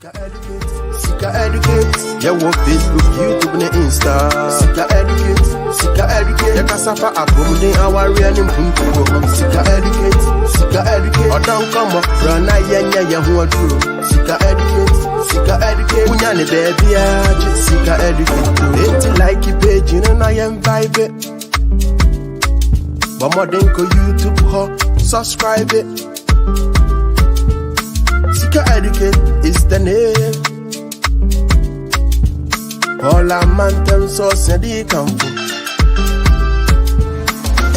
Sika educate, yeah, what Facebook, YouTube, and Insta. Sika educate, yeah, Casafa, Abumde, our real impunto. Sika educate, or don't come up, run, yeah, who are true. Sika educate, Unyane, baby, Sika educate. It's like you page, you know, I am vibe. But more than go YouTube, subscribe it. Sika educate is the name. All our man source and they come from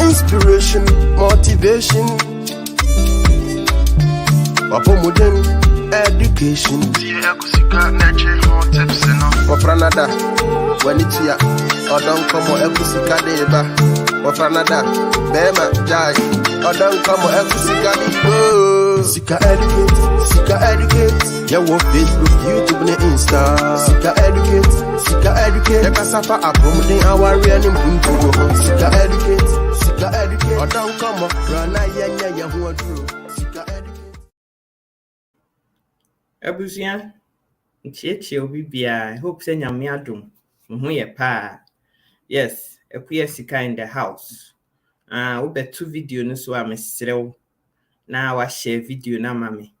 inspiration, motivation, modern education. For Canada, when it's here, or don't come or Ekusika deba. For Canada, Bema Jai, or don't come or Ekusika deba. Sika educate, yeah, what Facebook, YouTube, and Insta. Sika educate, yeah, Casafa, Abumde, our real impunto. Sika educate, or don't come up, run, yeah, who are true. Sika educate. Abusia, Chichi Obibia, I hope send your meadum. Ye pa. Yes, a queer sika in the house. We bet 2 video no so I'm a now I share video na mami.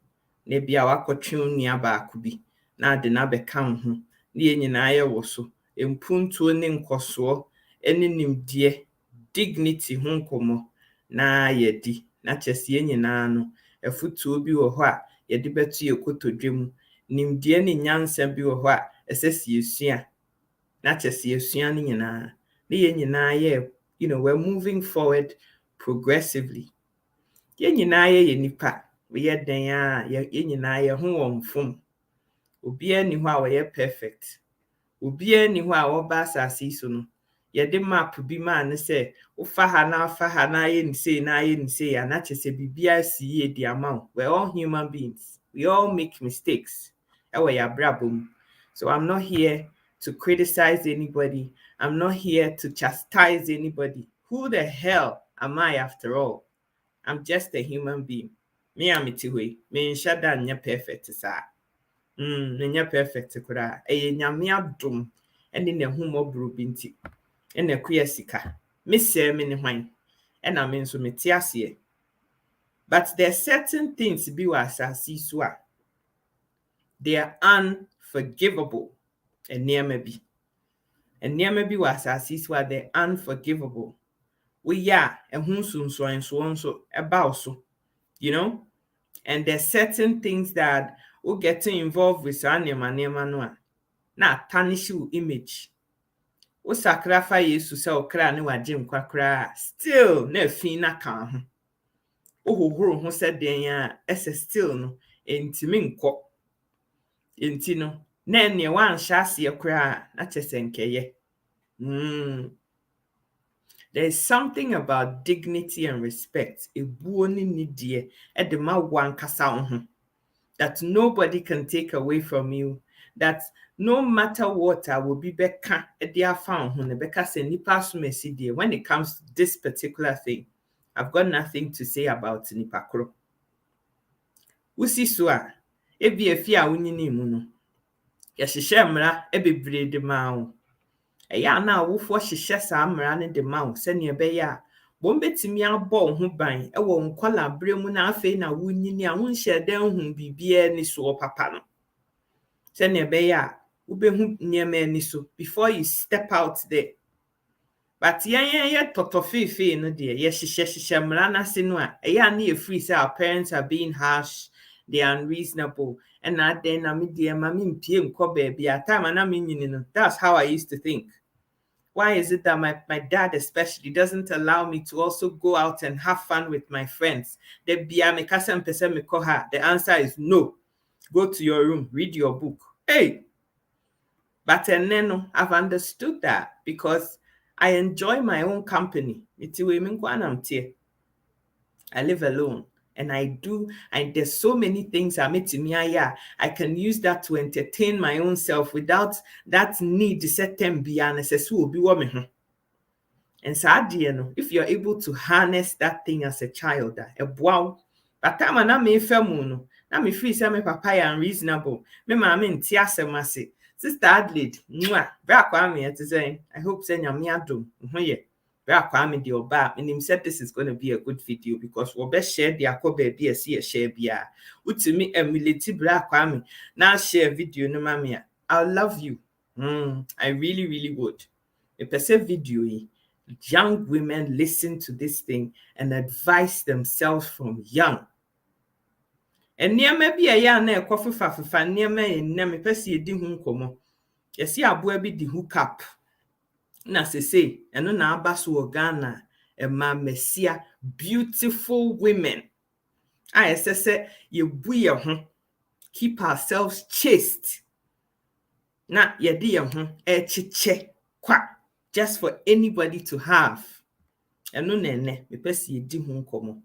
Nebi a wakotwe nua baako bi na de na beka ho ne nyinaa ye wo so empuntuo ne nkoso ene nimdie dignity ho nkomo na yedi na kyese nyinaa no efutuo bi wo ho a yedi betu ekotodwem nimdie ne nyansa bi wo ho a esesi esua na kyese esua ne nyinaa ne nyinaa ye we're moving forward progressively. Ye nyinaa ye nipa we ye den a ye nyinaa ye ho won fom obi ani ho a we ye perfect obi ani ho a wo ba asase so no ye de map bi ma ne se wo fa ha na ye nse ya na chese bibia si ye di amount. We're all human beings, we all make mistakes ewe ya brabom. So I'm not here to criticize anybody, I'm not here to chastise anybody. Who the hell am I after all? I'm just a human being. Me am itiwe. Me nshada nya perfect sa. Nya perfect kura. Eye nyame adom ene ne humobru binti. Ene kuya sika. Me se me ne hwan. Ena me nso me ti ase. But there are certain things bi wa asase so a they are unforgivable. Enema bi. Enema bi wa asase so a they are unforgivable. We ehun so about so, and there's certain things that will get involved with anema no na tarnish your image. O sacrifice Yesu se okra ne waje nkwa still na fi na kan ho. O hohoro ho se den a ese still no entimi nkọ. Enti no na ene wan hyase ekra na chesenkeye. There is something about dignity and respect, that nobody can take away from you, that no matter what I will be back when it comes to this particular thing. I've got nothing to say about Nipakro. Usi swa, ebi efia unyini muno. Yashishemra, ebi brede mao. Eya na wofo hihye saa mra ne de ma se ne be ya bo mbetimi abo ho ban ewo nkwala bremu na afi na wunyini a wonhye dan hu bibia ni so papa no se ne be ya wo be hu nyema ni so before you step out there. But ye totofifi no de ye hihye mra na se no a eya na e free say our parents are being harsh, they are unreasonable, and na then na me de ma me mpie nkọ ba bia time na me nyini no. That's how I used to think. Why is it that my dad especially doesn't allow me to also go out and have fun with my friends? The answer is no. Go to your room, read your book. Hey! But then I've understood that because I enjoy my own company. I live alone. And there's so many things I can use that to entertain my own self without that need to set them beyond. And so, if you're able to harness that thing as a child, but time na me na me free say me papa ya unreasonable me maame nti asem ase Sister Adelaide mwa bra kwa me ati say I hope say nyame adom ho ye bra kwa me de oba and him said this is going to be a good video because we be share the akoba bi ase share bia utimi emulate bra kwa me na share video no ma me I'll love you I really would a person video young women listen to this thing and advise themselves from young. And near maybe a yarn a coffee fafa near me in name pesi di hunkomo. Yes, ya boy be the hookup. Na say, and no na basu Ghana, a ma messia, beautiful women. I say, you buya keep ourselves chaste. Na ye dear chiche kwa just for anybody to have. And no nene, me pesi di hunkomo.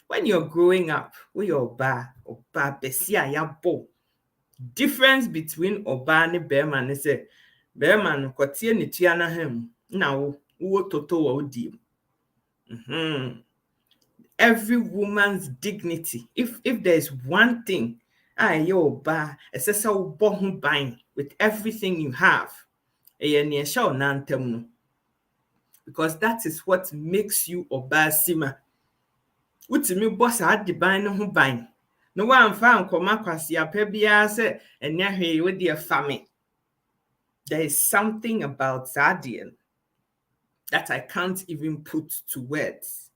When you're growing up, we oba besia ya bo. Difference between oba and bearman is a bearman kwatie ni tuana hem na wo toto wa odi. Every woman's dignity. If there's one thing, yo oba esesa wo bo ho ban with everything you have. Eye ne sha onantem no. Because that is what makes you oba sima. Utimi boss had the ban no ban. No one found kwasi apebia se enya hwe we de family. There is something about Zadian that I can't even put to words.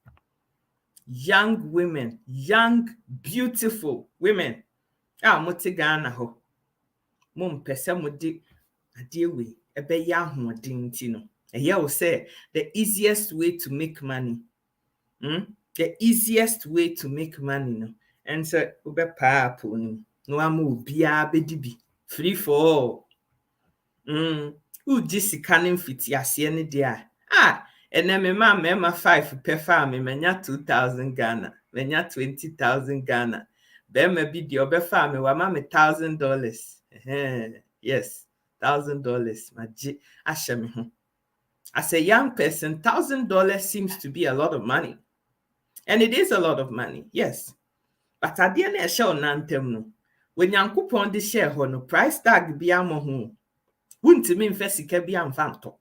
Young women, young, beautiful women. Motigana ho. Mum pese mudi adiewe ebe ya hoden ti no. Eya will say the easiest way to make money. The easiest way to make money no. And so ube pa no. No amu bia bedibi. Free for all. Who jisika ne mfiti ase ne dia. And then me 5 per farm menya 2,000 Ghana. Menya 20,000 Ghana. Be me bi di obe farm wa ma me $1,000. Yes, $1,000. Maji ashe me ho. As a young person, $1,000 seems to be a lot of money. And it is a lot of money, yes. But at the end of show nantem no. When Yankupon the share no price tag be amohu. Wouldn't mean fesika be amfanto.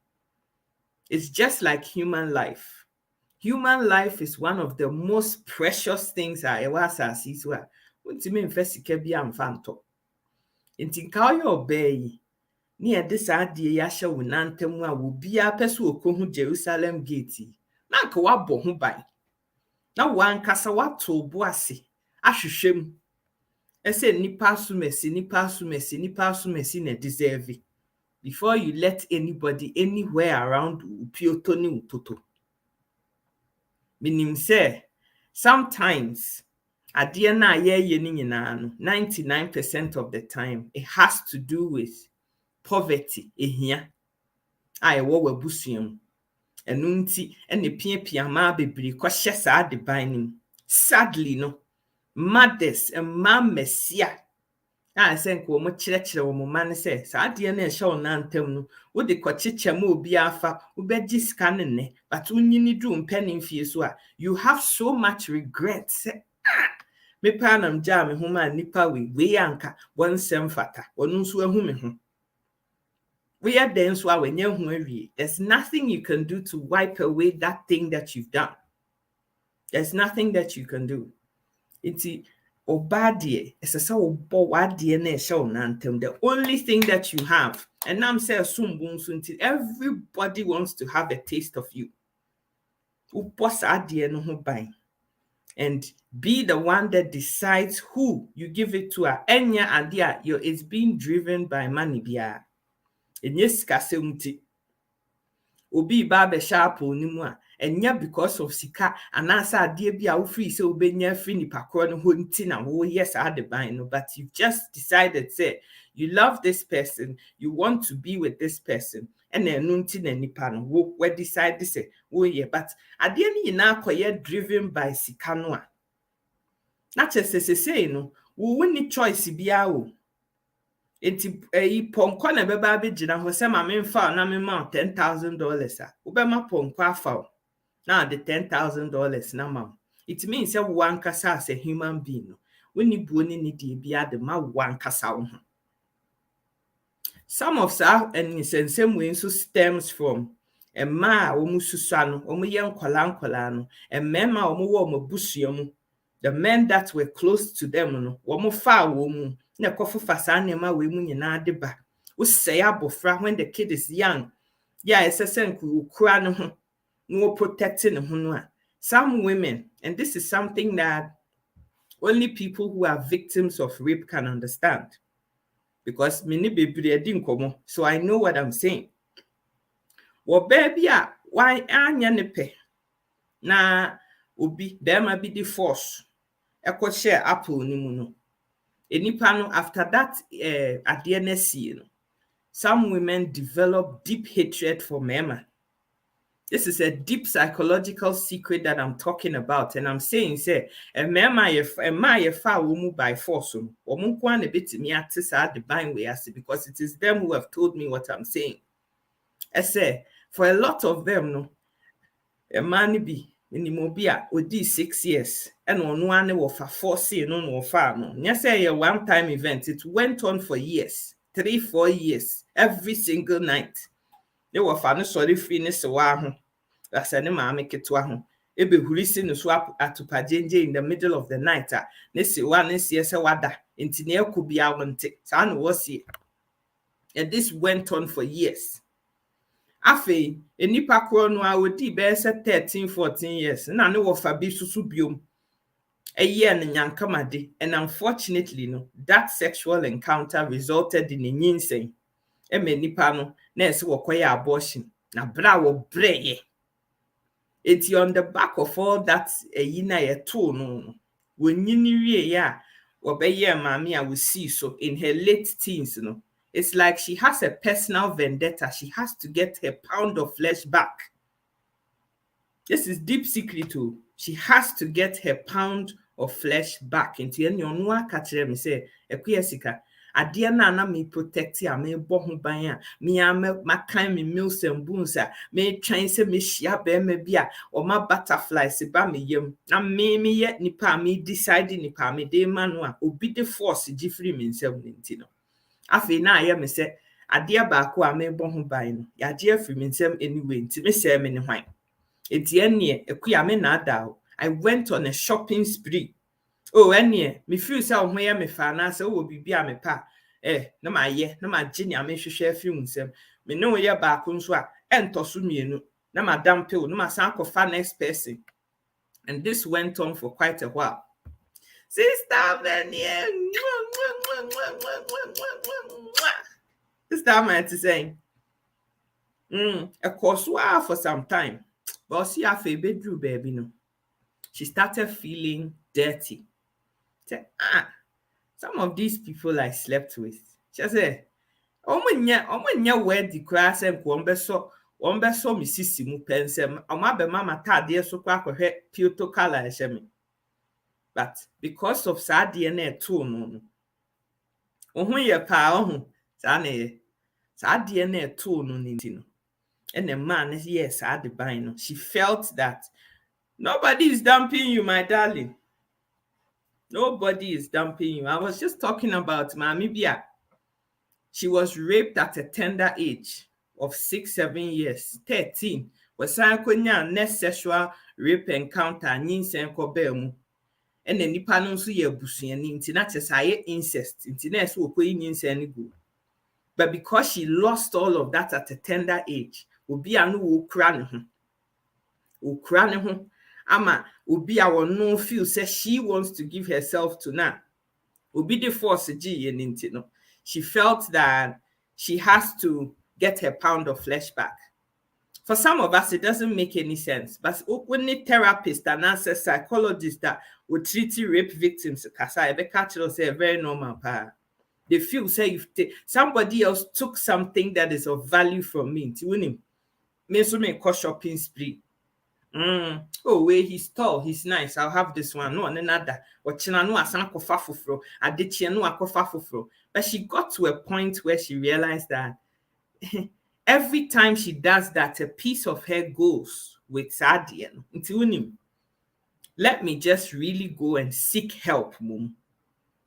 It's just like human life. Human life is one of the most precious things I ever see. Wouldn't mean fesika be amfanto. Inti ka yo obey. Near this idea yasha wunantem wa will be a person okohu Jerusalem gate. Nanka wabo ho bai. Na wan kasa wato boase ahwehwem. Ese nipa sumesi na deserve. Before you let anybody anywhere around upioto ni utoto. Meaning say sometimes adie na ye ni nyina no 99% of the time it has to do with poverty ehia. Ai wo wabusuam. Enunti ene pia ma bebiri kwahye saa de ban nim. Sadly no mothers and mammesia. I think wo mo kyerɛkyerɛ wo mo man say saa de na ehye wo nantem no wo de kwachicha ma obi afa wo beji sika ne but unyini du mpeni mfie so a you have so much regret say me pa nam ja me ho ma nipa we anka wonsem fata wonu nso ahu me ho. We are then so when you there's nothing you can do to wipe away that thing that you've done. There's nothing that you can do. It's obadie. It's a so nantem. The only thing that you have, and I'm saying everybody wants to have a taste of you. And be the one that decides who you give it to. Enya adia it's being driven by money bia. Enyes kase unti obi ba be sharp onimu a enya because of sika anasa ade bia wo free say obenya free ni pakro no ho nti na wo yes adeban no, but you've just decided say you love this person, you want to be with this person, and enu nti na nipa no wo decide this say wo ye, but ade ni na akoye driven by sika no a na chese say no wo woni choice bia wo. Enti ponko na beba abegina ho se ma memfa na mema $10,000 a wo be ma ponko afa na the $10,000 na ma. It means say one kasa as a human being when you boni ni di bia de ma wan kasa wo ho. Some of sa and in same way so stems from a ma omu susua no omu ye nkwala no mema omu wo omu busua mu, the men that were close to them no omu fa wo mu na kofofa sa nema we mu nyina de ba wo say abofra when the kid is young. Yeah, esesen ku kura no ho no protecting ho no a. Some women, and this is something that only people who are victims of rape can understand, because many bebre edi nkomo, so I know what I'm saying. Wo baby a why anya ne pe na obi there might be the force eko share apple ni mu no enipa no after that ade na sie no, some women develop deep hatred for men. This is a deep psychological secret that I'm talking about, and I'm saying say a man ye fa wo by force no omo kwa na betimi ate sa divine way as, because it is them who have told me what I'm saying. I say for a lot of them no, a man be minimobia odi 6 years and ono ane wo fa force no fa no. Nya say a one time event, it went on for years, 3-4 years, every single night. They were fa no sorry finish wa ho asane maame ketwa ho ebe hurisi no so atupajenje in the middle of the night a ne se wa ne se wada enti ne akubia wonte sa no wosie. And this went on for years. Afei enipa kro no a odi be 13-14 years na ne wo fa bi susu biom a year na nyankamade, and unfortunately no, that sexual encounter resulted in a nyinseng. E me nipa no na ese wo koye abortion na bra wo breye. It's on the back of all that yina ye to no when yini ya obeye mami a we see so in her late teens no. It's like she has a personal vendetta. She has to get her pound of flesh back. This is deep secret too. She has to get her pound of flesh back. Into any onwa kachere me say ekuyesika ade na me protect ya me bo ho ban a me makan me meals and boons a me twan se me hia be ma bia o ma butterflies ba me yam na me ye nipa me decide nipa me de ma no a obi de force gifri me nsem nti no. Afi na aye me se ade ba ko a me bo ho ban no ya je afri me nsem anyway nti me se me ne hwan enti ene ekuya me na ada. I went on a shopping spree. Oh, ene me feel say ho ye me fa na say wo bibia me pa na ma ye na ma gini ame hwehwe afi unsem me no ye ba ko nso a entoso mienu na ma dampe na ma san kofa next person. And this went on for quite a while. Sister Venia, Sister man to saying of course for some time, but see her bedroom baby no, she started feeling dirty. Say, some of these people I slept with. She said, Omunya where the class and one beso me sissy mu pensem, omabe mama tade so kwa puto color shemi. But because of sa DNA too no. Ohun ye pa ohun sa DNA too no nintino. And the man is yes, I divine. She felt that nobody is dumping you, my darling. Nobody is dumping you. I was just talking about Mami Bia. She was raped at a tender age of 6-7 years, 13. Was sankonya next sexual rape encounter nyinsen kobemu. And then nipa no so ye abusuani nti na chesaye incest nti na so okoyi nyinsen go. But because she lost all of that at a tender age, obi anu wo kura ne ho. Ama obi a no feel say she wants to give herself to na. Obi the force ji nti no. She felt that she has to get her pound of flesh back. For some of us, it doesn't make any sense. But when a therapist and a psychologist that would treat rape victims, say very normal. They feel say if somebody else took something that is of value from me, me so me call shopping spree. Oh, wait, he's tall, he's nice. I'll have this one. No, another. But she got to a point where she realized that every time she does that, a piece of her goes with Sadian. Let me just really go and seek help, mum.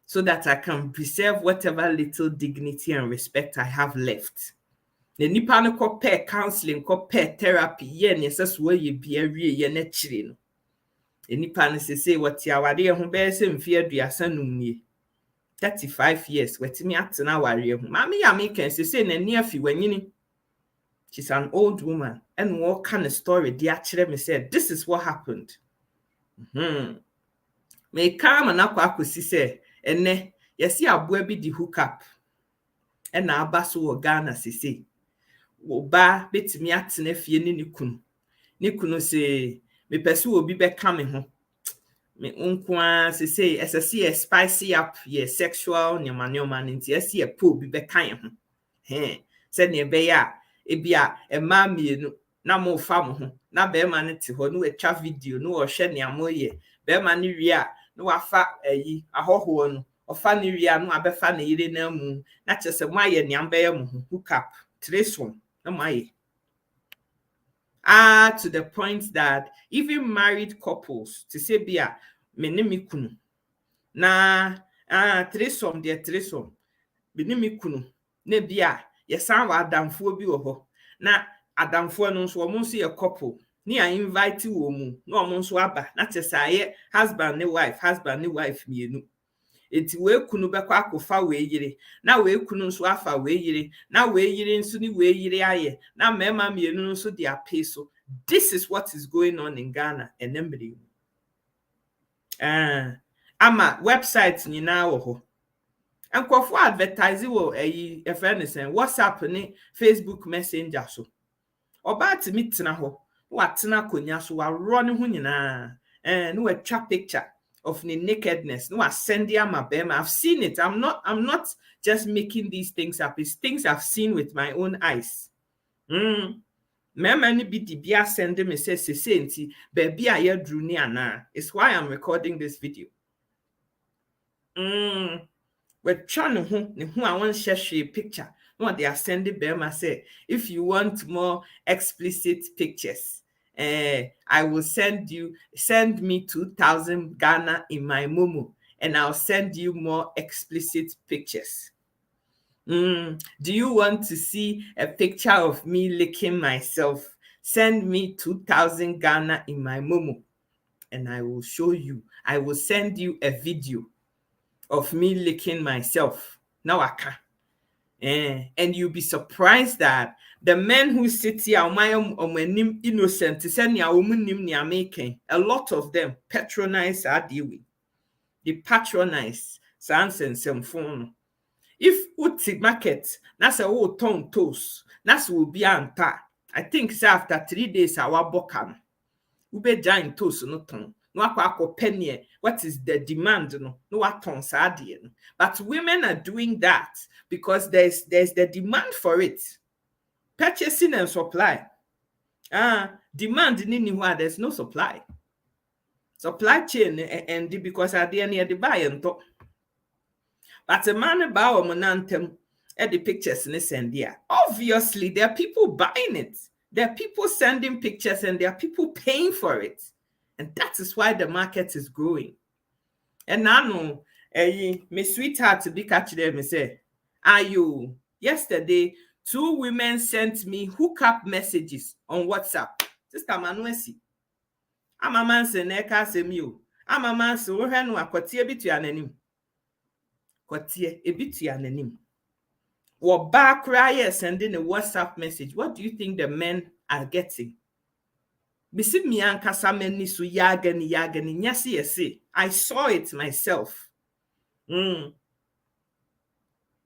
so that I can preserve whatever little dignity and respect I have left. The nipa no ko pair counseling, ko pair therapy, ye ne says where ye be a re ye ne chiri no. The nipa no say what ya wade ho be se mfie aduasa num nie. 35 years, wetimi atena ware ho. Mama ya me can say na ni afi wanyini. She's an old woman and what kind of story the actually me said this is what happened. Me come and akwa akosi say ene yesi aboa bi di hook up. E na aba so wo Ghana sese. Wo ba betimi atena fie ni kunu. Ni kunu say me pese obi be ka me ho. Me unkwa sese SSC spicy up ye sexual nyama nti ese e po bi be kan ho. Said ne be ya ebia ema mienu na mo fa mo ho na be ma ne te ho no etwa video no wo hwe ne amoye be ma ne wi a no wafa ayi ahoho no ofa ne wi a no abefa ne yire na mu na chese mo aye ne ambe ye mo ho hook up threesome na mo aye to the point that even married couples to say bia me ne me kunu na threesome me ne me kunu na bia yesan wa adamfo bi wo ho na adamfo no nso omo nso ye couple ni a invite wo mu na omo nso aba na tesaye husband ne wife mienu enti we kunu be kwa akofa we yire na we kunu nso afa we yire na we yire nso ni we yire aye na mema mienu nso dia peso. This is what is going on in Ghana and Emily. Ama website nyina wo ho Enkofo advertise wo a friend is saying WhatsApp ni Facebook Messenger so. Oba timi tena ho, wa tena konya so wa run ho nyina. No we twa picture of the nakedness. No wa send ya my bema. I've seen it. I'm not just making these things up. It's things I've seen with my own eyes. Mema ni bi di bia send me say nti baby a ye dru ni ana. It's why I'm recording this video. We're trying to who I want to share a picture. No, they are sending Bema say, if you want more explicit pictures, I will send me 2,000 Ghana in my Momo, and I'll send you more explicit pictures. Do you want to see a picture of me licking myself? Send me 2,000 Ghana in my Momo, and I will show you. I will send you a video of me licking myself. Now I can. And you'll be surprised that the men who sit here innocent a lot of them patronize our dealing. They patronize sans and some phone. If uti market, that's a whole ton toast. That's will be anta. I think after 3 days our bokan. Ube giant toast no ton. No penny. What is the demand? No what on sadian. But women are doing that because there's the demand for it. Purchasing and supply. Demand in anywhere, there's no supply. Supply chain and because at the end of the buy and talk. But a man about monantem at the pictures in the send there. Obviously, there are people buying it. There are people sending pictures and there are people paying for it. And that is why the market is growing. And now, my sweetheart to be catch them and say, yesterday, 2 women sent me hookup messages on WhatsApp. Sister Manuesi. I'm a man say neka se you. I'm a man so we no akotie bitu ananim. Kotie ebitu ananim. Wo ba cry sending a WhatsApp message. What do you think the men are getting? Bisi mi ankasa meni so yagani nyasi yesi. I saw it myself.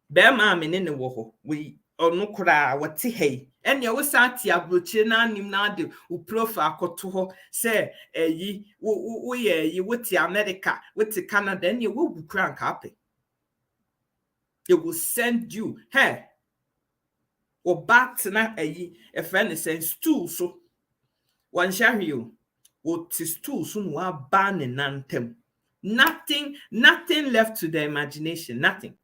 Bema me ne wo ho. We onu kura wati hey. Enya wo sati abroche na nim na de u profile koto ho say eyi wo ye yi woti America, woti Canada, enya wo bukura nka ape. They will send you hey. Wo bat na eyi a friend is saying stool so one share you what is stool so no ban nantem. Nothing left to the imagination, nothing.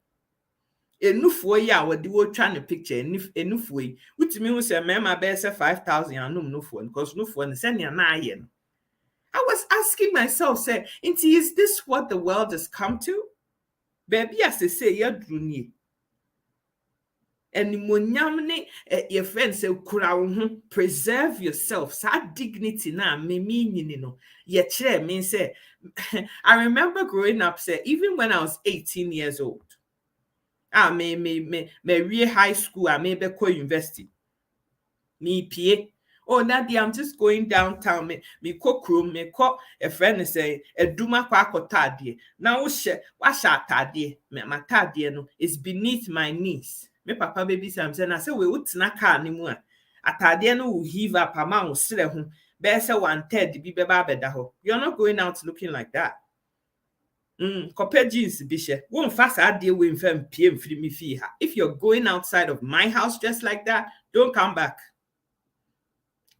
Enufo ya wadi wo try the picture enufo yi wutimi hu say mema be say 5,000 anum nufo because nufo ne say na aye no. I was asking myself say is this what the world has come to? baby as say yadru nie animonyam ne your friends say kura wo ho preserve yourself sa dignity na me nyini no ye kire me say I remember growing up say even when I was 18 years old me high school I may be co university me pie oh Nadia, I'm just going downtown me cook room me cook a friend say eduma kwa akotade na wo hye wa hye atade me matade no is beneath my knees me papa baby say na say we utina car ni mu a atade no will heave up ama wo sere ho be say 1/3 bi beba beda ho. You're not going out looking like that. Copper jeans bishe won't fast idea we PM free me fee. If you're going outside of my house just like that, don't come back.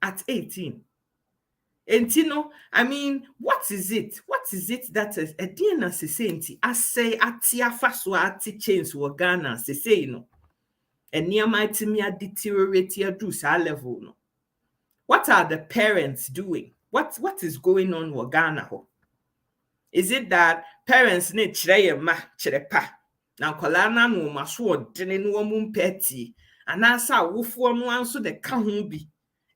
At 18. And you know, I mean, what is it? What is it that is a DNA senti? I say atia faswa ati chains wa Ghana se say no. And near my timia deteriorate your do sa level no. What are the parents doing? What is going on wa Ghana ho? Is it that parents need chire ma chire pa? Now kolana no maso dene no mum peti. And asa wofo no anso de ka ho bi.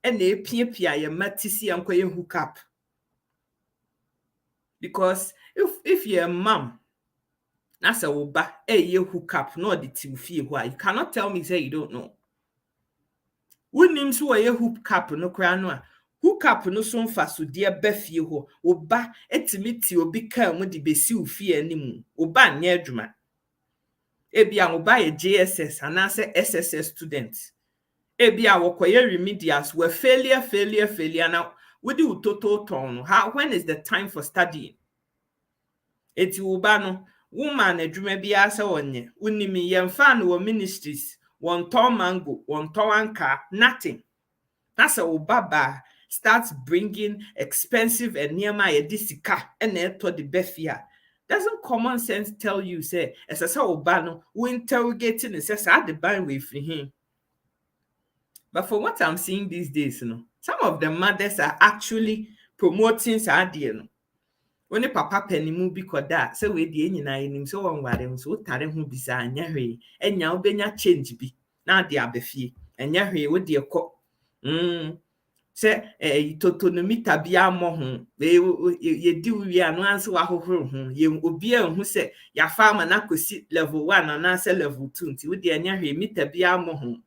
And they pia your matisi and koye hook up. Because if you're a mom, that's a uba, you hook up, no the TV why you cannot tell me say you don't know. Who names who a hook up no crano? Hook up no son faso dear Beffy ho, uba etimiti obi come with the besi fear anymore, uba near drama. Ebia uba a JSS and answer SSS students. Ebia wokoye remedials were failure now. We do total turn. How when is the time for studying? Eti ubano woman adwuma bia se wonye unimi yemfa no ministries won ton mango won ton anka nothing. That's a ubaba starts bringing expensive and nearma yedisika and to the befia. Doesn't common sense tell you say as a ubano we interrogating and says I the bind with him. But for what I'm seeing these days, some of the mothers are actually promoting Sadian. When a papa penny movie called that, so we the Indian so on where so tare who be saying, Yahweh, and now benya change be now the abefi, and Yahweh with the cock. Say a totonomita bia mohon, ye do we are no answer who ye will be who say, Ya farmer na could sit level 1 and answer level 2 with the Yahweh meet a bia mohon.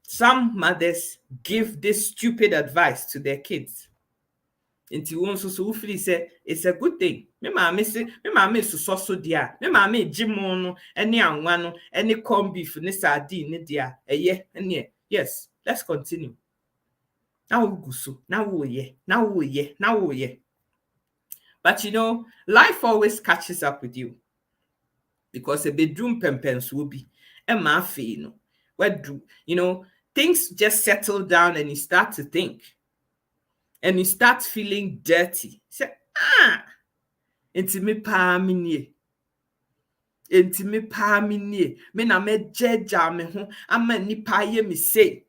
Some mothers give this stupid advice to their kids. Until one so free say it's a good thing. Me mama so dia. Me mama jimono any anwano any corn beef ni sardine ni dia. Yes, let's continue. Now we go so. Now we ye. But you know, life always catches up with you. Because a bedroom pempens will be a mafi, you know. What do you know? Things just settle down and you start to think. And you start feeling dirty. Say, enti me pa minye. Me na me jeja me ho. Ama nipa ye me say.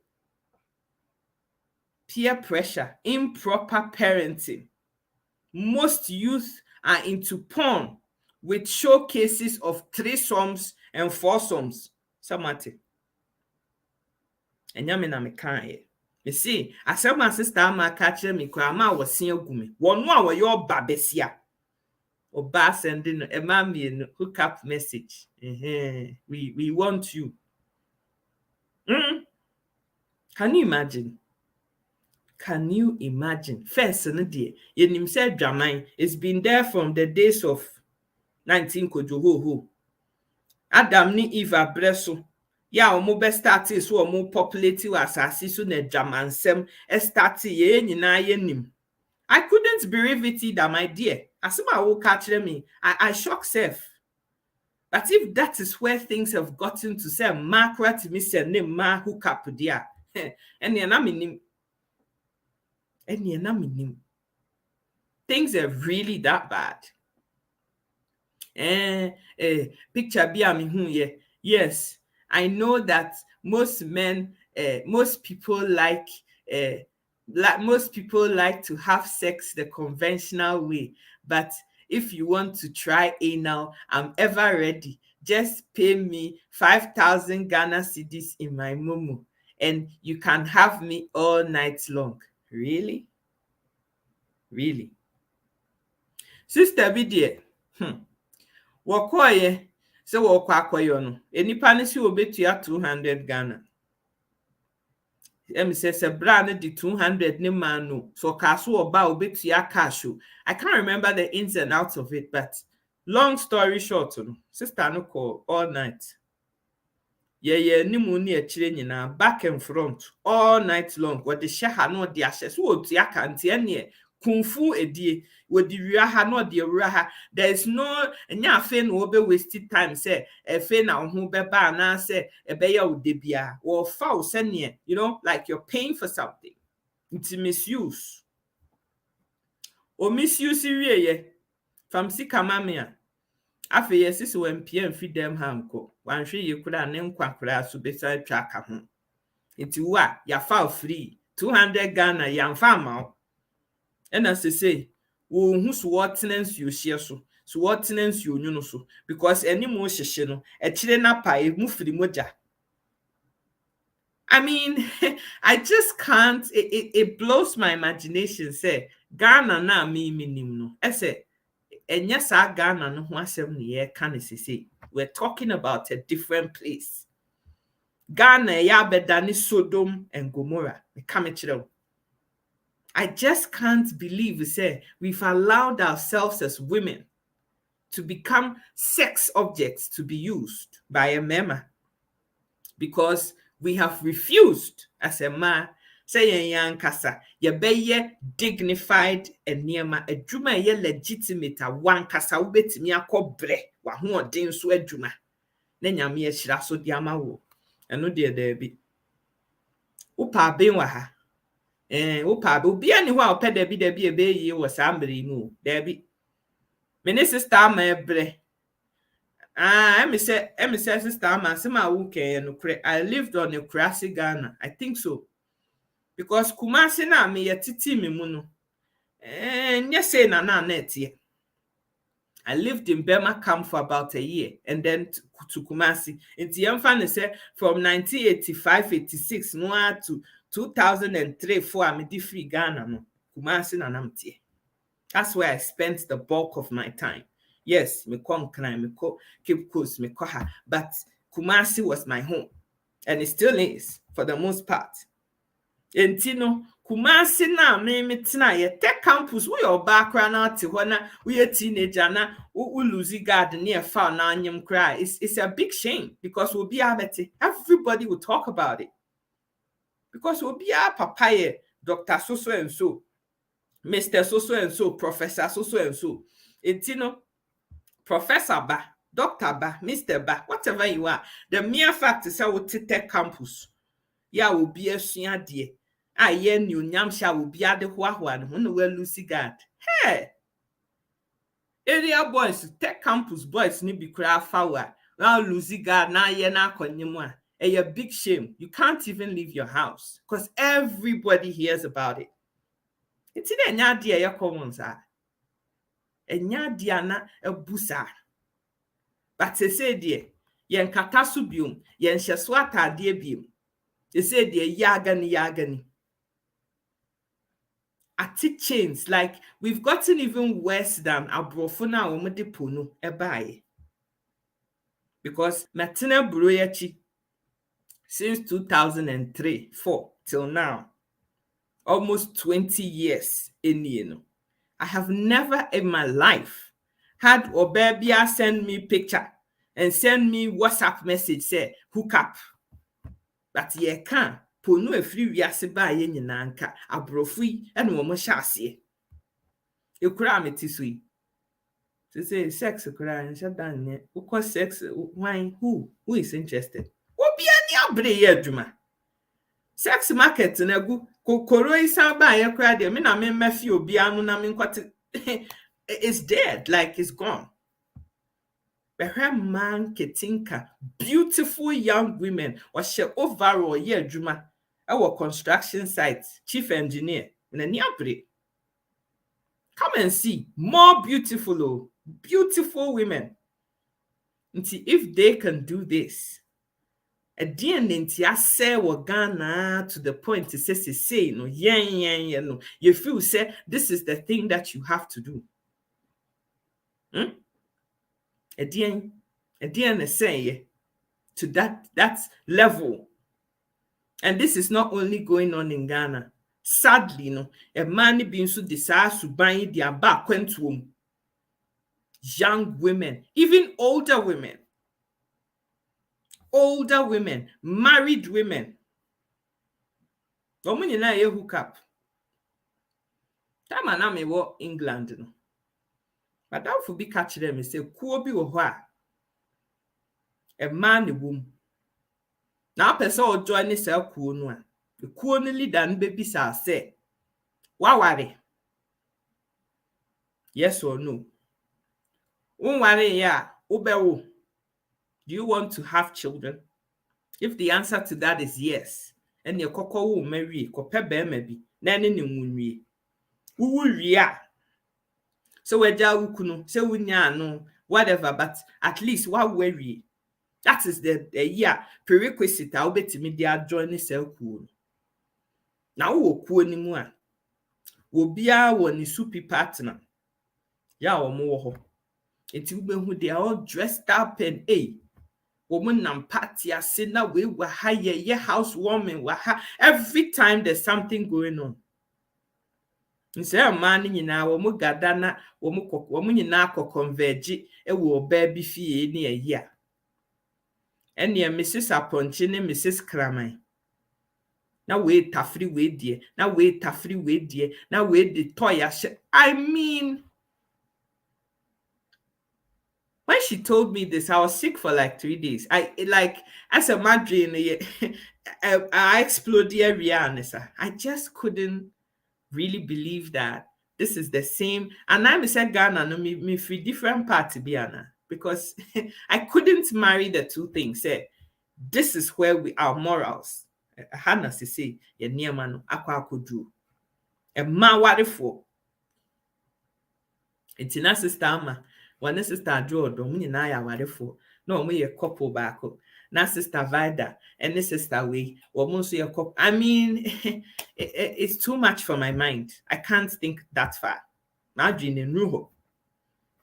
Peer pressure, improper parenting. Most youth are into porn with showcases of threesomes and foursomes. Samate. And yamina me kanye. You see, I said my sister ma catch me grandma was seeing gumi. One more your babesia. Or ba sending a mammy hookup message. We want you. Can you imagine? Can you imagine? First, you said Jamai, it's been there from the days of 19 Kojoho. Adam ni Eve abreso. Ya omo be start so omo populate asase so na Jamansem start ye nyina ye nim. I couldn't believe it either, my dear. Asima will catch me. I shock self. But if that is where things have gotten to say macra to me say name ma hook up there. And things are really that bad. Picture be me yes, I know that most men, most people like to have sex the conventional way, but if you want to try anal, I'm ever ready. Just pay me 5,000 Ghana cedis in my Momo, and you can have me all night long. Really? Really? Sister Bidie, wakoye, so wakwakoyo no. Enipa ne si obetua 200 Ghana. Says a brand the 200 ne man no. So kaso oba obetua cash. I can't remember the ins and outs of it, but long story short, sister no call all night. Yeah, ni mu ni achire nyina back and front all night long. What the share no the ashes so otua kantie ne kung fu edie with the riaha no the riaha. There is no nya afe no be wasted time say efe na ho be ba na say ebe ya udebia or foul sene, you know, like you're paying for something. It's misuse. O misuse wieye from sika mamia. Afe yes is when PM feed them hamko. Wan hwe ye kura ne nkwa kura so besa twa ka ho. Enti wa ya foul free 200 Ghana yamfa ma. And as they say, who's what tenants you share so what tenants you know so because any more shishino a chilena pie move the moja. I mean, I just can't. It blows my imagination. Say Ghana na me minimum. I say, and yes, I Ghana no one 7 year can say we're talking about a different place. Ghana ya bedani Sodom and Gomorrah. I just can't believe we've allowed ourselves as women to become sex objects to be used by a mema because we have refused as a man say yan kasa ye be dignified and niema adwuma ye legitimate a wan kasa wobetimi akobre wa ho odin so adwuma na nyame ye hira so di ama wo eno de bi upa ben wa ha upa obi ani ho a opɛ da bi ebe yi wo sambere mu da bi me sister ama ebre me say sister ama se ma wo ken no kre I lived on a Kurasi Ghana, I think so, because Kumasi na me yetiti me mu no nye say na etie. I lived in Burma camp for about a year and then to Kumasi. Nti yemfa ne say from 1985-86 no to 2003-4 I'm di free Ghana no Kumasi na namtie. That's where I spent the bulk of my time. Yes, me come Kran, me ko Cape Coast, me ko ha, but Kumasi was my home and it still is for the most part. Entino Kumasi na me tina ye tech campus we your background na te ho na we a teenager na we lose guard near found na anyim cry. It's a big shame because we'll be abete. Everybody will talk about it. Because we'll be a papa Dr. So and so, Mr. So and so, Professor so and so. Entino Professor Ba, Dr. Ba, Mr. Ba, whatever you are. The mere fact is how we tech campus. Ya will be a senior dear. I new nyamsha will be at the Huahuan when we Lucy guard. Hey! Area boys, tech campus boys need be cry flower. Now Lucy guard na ye na konyemwa. A big shame. You can't even leave your house because everybody hears about it. It's in a nyadi ya commons are. A nyadi na a busa. But they say dear, yen katasubium, yen shaswata dear beam. They say dear yagani. Ati chains, like we've gotten even worse than abrofuna omedipono ebaye. Because Martina Buroyachi since 2003-4 till now, almost 20 years in you. I have never in my life had Obebia send me picture and send me WhatsApp message say hook up. But ye can ponu e free wiase ba ye nyina nka abrofui e no mo hyase e kura metisui say sex kura nsha dan ne ukọ sex why who is interested obi ani abre ye adwuma sex market na gu kokoro isa ba ye kura de me na me mafi obi anu na me nkwate it's dead, like it's gone. Man ketinka beautiful young women or she overall ye adwuma our construction site chief engineer na ni abre Come and see more beautiful women. If they can do this, at the end, I say we Ghana to the point to say no, no. You feel say this is the thing that you have to do. At the end, say to that level. And this is not only going on in Ghana. Sadly, no, a man being so desires to buy their back went to young women, even older women, married women. Women in a hook up. Time and I wo England, no. But that would be catch them and say, Kuobi or a man, a woman. Now, person or join this kuo the kuo leader and baby say, Wawari. Yes or no? Unwari ya, ubewo. Do you want to have children? If the answer to that is yes, and your koko will marry, kopebe maybe, nani ni munwi. Uwuria. So weja ukunu, se unya no, whatever, but at least what worry. That is the year prerequisite I'll bet me they are joining cell cool. Now we'll cool anymore. We'll be our ni super partner. Ya or more. It will be who they are all dressed up and woman and party are saying that we were higher, housewarming, every time there's something going on. Instead of man in our mugadana, woman in our converge, a will baby fee near a year. And near Mrs. Aponchine, Mrs. Cramai. Now wait free way dear. Now wait free way dear. Now wait the toy. I mean, when she told me this, I was sick for like 3 days. As a Madrid, I exploded area. I just couldn't really believe that this is the same. And I'm said Ghana, no me free different parts Biana. Because I couldn't marry the two things. This is where our morals. Hannah say, "Ye near man, aqua could do." A ma wadifo. It's in a sister ama. One sister draw, domini naya wadifo. No, me a couple back. Na sister Vida and this sister way. Or most a couple. I mean, it's too much for my mind. I can't think that far. Imagine in Ruho.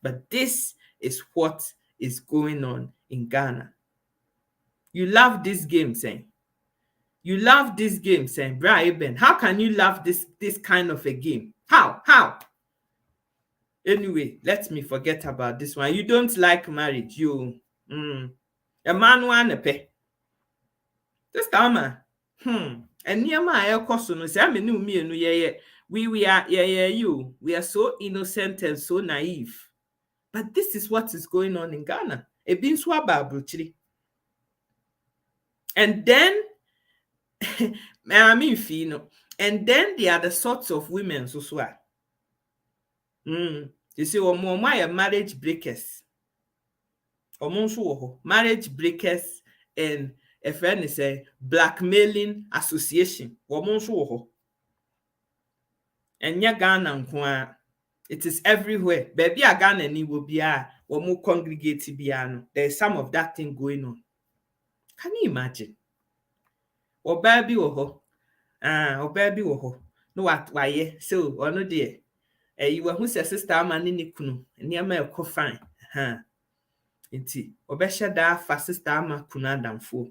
But this is what is going on in Ghana. You love this game, saying. You love this game, saying, Brian, how can you love this kind of a game? How? Anyway, let me forget about this one. You don't like marriage. You, a man want a pay. This time, and near my cousin, say, we are, you. We are so innocent and so naive. But this is what is going on in Ghana. And then, I mean, and then there are the sorts of women so swear. You see, my marriage breakers. Marriage breakers and a friend is a blackmailing association. And ya Ghana it is everywhere. Baby, a Ghana ni will be or more congregate biano. There's some of that thing going on. Can you imagine? Or baby or no what why so or no dear. You were who's a sister man in Nikunu, and near my co-fine. Inti, Obesha da fa sister ma kuna damfo.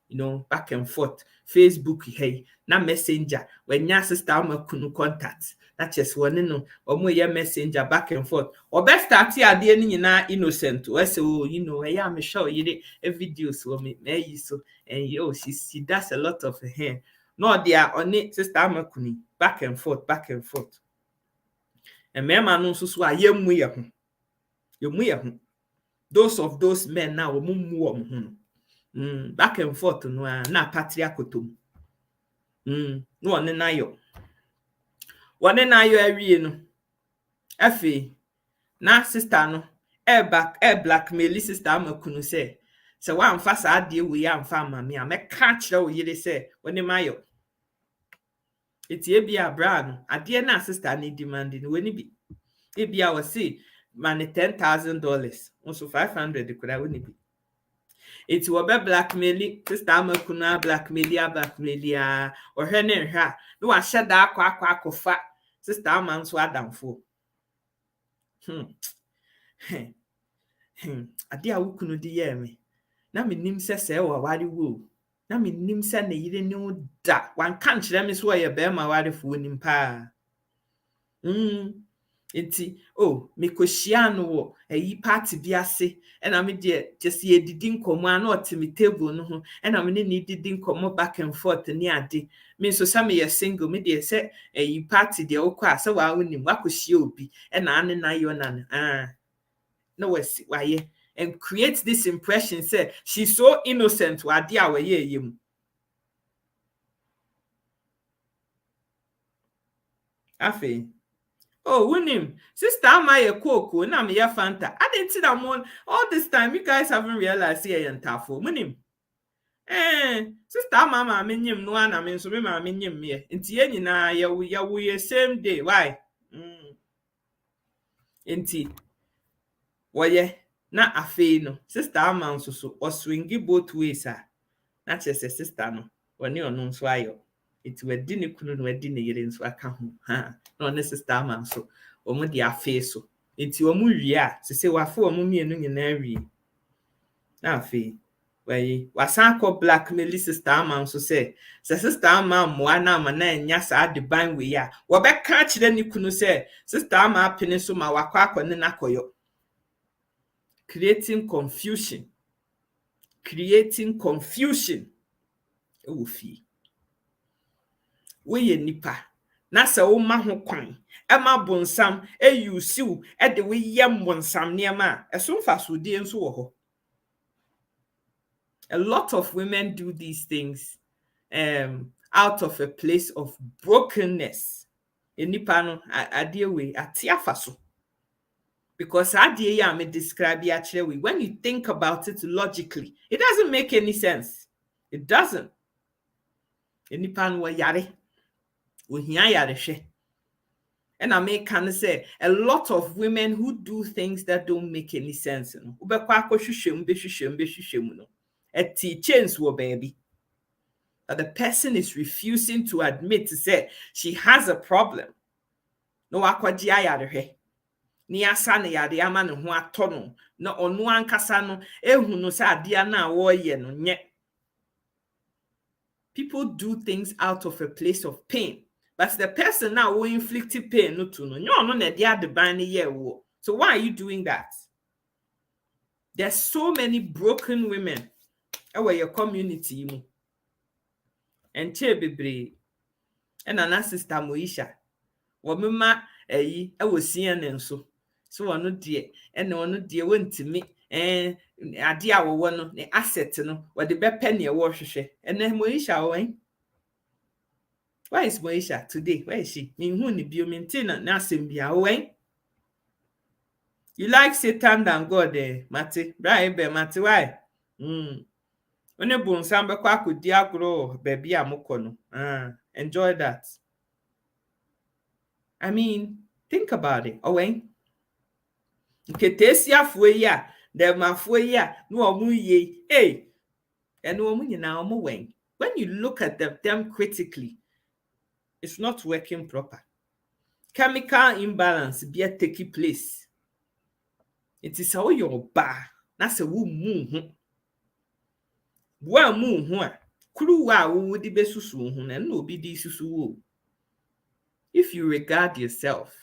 No, back and forth. Facebook, hey, na messenger. When your sister ma kunu contact. That's just one or more your messenger back and forth. Or best start here at the end na innocent. Or so I am sure you did a video so me so and she does a lot of hair. No, they are on it, sister Makuni, back and forth. And me man no so a yem those of those men now back and forth no na patriarchatum. No one na yo. One na yo awie no. Afi na sister no blackmail sister Makunu say. So one fast ade we am fa ma me a me catch you yire say when ma yo. It's ebia brand. Ade na sister ni demanding we ni bi. Ebia was say man $10,000. Also 500 could I wouldn't be. It's what be blackmail sister amakuna blackmailia or her name her. No I shed that kwa kofa. Sister man so adamfo. Ade a wukunu di ye me. Na me nim se wa ware wo. Na me nim se na yire ni wo da. Wan kan kire me so ye be ma ware fo nim pa. Enti me kohyia no wo ayi party bi ase e na me de just ye didi nkomo an o me table no ho e na me ne didi nkomo back and forth ni ade me so sa me ye single me de se ayi party de okwa se wa wonim wa kohyia obi e na ane na yo na no wasi wa ye and create this impression say she's so innocent wa de a wa ye yem. Afi Winim, sister my cocoa, na me ya Fanta. I didn't see that one all this time. You guys haven't realized here and tafo. Winim. Sister mama minyim no ana me so me ma minyim me. Nti ye nyina ya we same day. Why? Nti woye na afi no. Sister man so swingi both ways ah. Na chese sister no. Woni ono nso ayo. It we di ne kunu no we di ne yere nso aka ho ha no ne sister man so omo di afi so enti omo wi a se wafo omo mienu nyina wi na afi we wasan ko blackmail sister man so say sister man mo ana ma na nya sa de ban we a wo be ka kire ne kunu say sister man apene so ma wakwa ne nakoyo creating confusion fi we nipa na se wo ma ho kwan e ma bonsam e yusiu e de we yem bonsam niema eso mfaso die nso wo ho. A lot of women do these things out of a place of brokenness. Nipa no ade we atiafa so because ade ya me describe ya kire we when you think about it logically it doesn't make any sense. It doesn't. Nipa no yare and I make can say a lot of women who do things that don't make any sense. Baby. That the person is refusing to admit to say she has a problem. No akwaji ayare. Ni asa ne yade ama ne ho atono. No onu ankasa no ehu no say ade na wo ye no nye. People do things out of a place of pain. But the person now who inflicted pain no to no. No na dia de ban ye wo. So why are you doing that? There's so many broken women in your community mu. And che bebre. And ana sister Moisha. Wo mema eyi e wo CNN so. So ono de and ono de wontimi ade a wo no ne asset no wo de be pe ne wo hwehwe. And Moisha wen. Why is Moisha today? Where is she? Minhu ni bio maintain na asembia wen. You like Satan than God Mate. Bra be Mate why? One bonsam be kwa akodi agro baby amoko no. Enjoy that. I mean, think about it. Owen. Nketesia fuwe ya, dem afuwe ya, no omu ye. Hey. And omu nyina omu wen. When you look at them critically, it's not working proper. Chemical imbalance be a taking place. It is how your bar. That's a woo moon. Wa moon ho. Kuru wa wo di besusu ho na no bi di susu wo. If you regard yourself,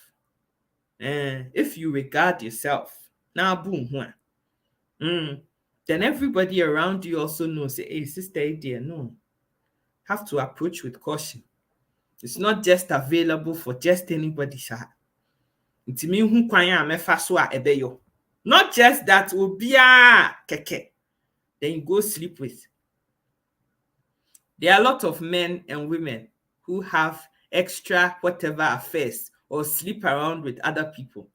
now boom ho. Then everybody around you also knows, hey, sister, dear, no. Have to approach with caution. It's not just available for just anybody, sha. Intimi hu kwan a mefa so a ebeyo. Not just that obia keke. Then you go sleep with. There are a lot of men and women who have extra whatever affairs or sleep around with other people.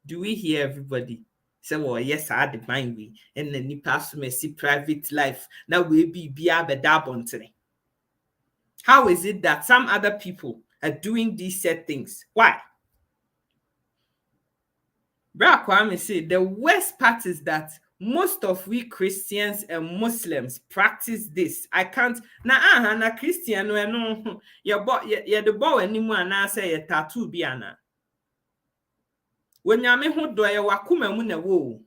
Do we hear everybody say, well, yes, I had the mind we and then you pass me see private life. Now we be a bedabon today. How is it that some other people are doing these said things. Why? Bra Kwame say the worst part is that most of we Christians and Muslims practice this. I can't na Christian no ye the boy anymore na say ye tattoo bi ana. When nyame ho do ye wakoma mu na wo.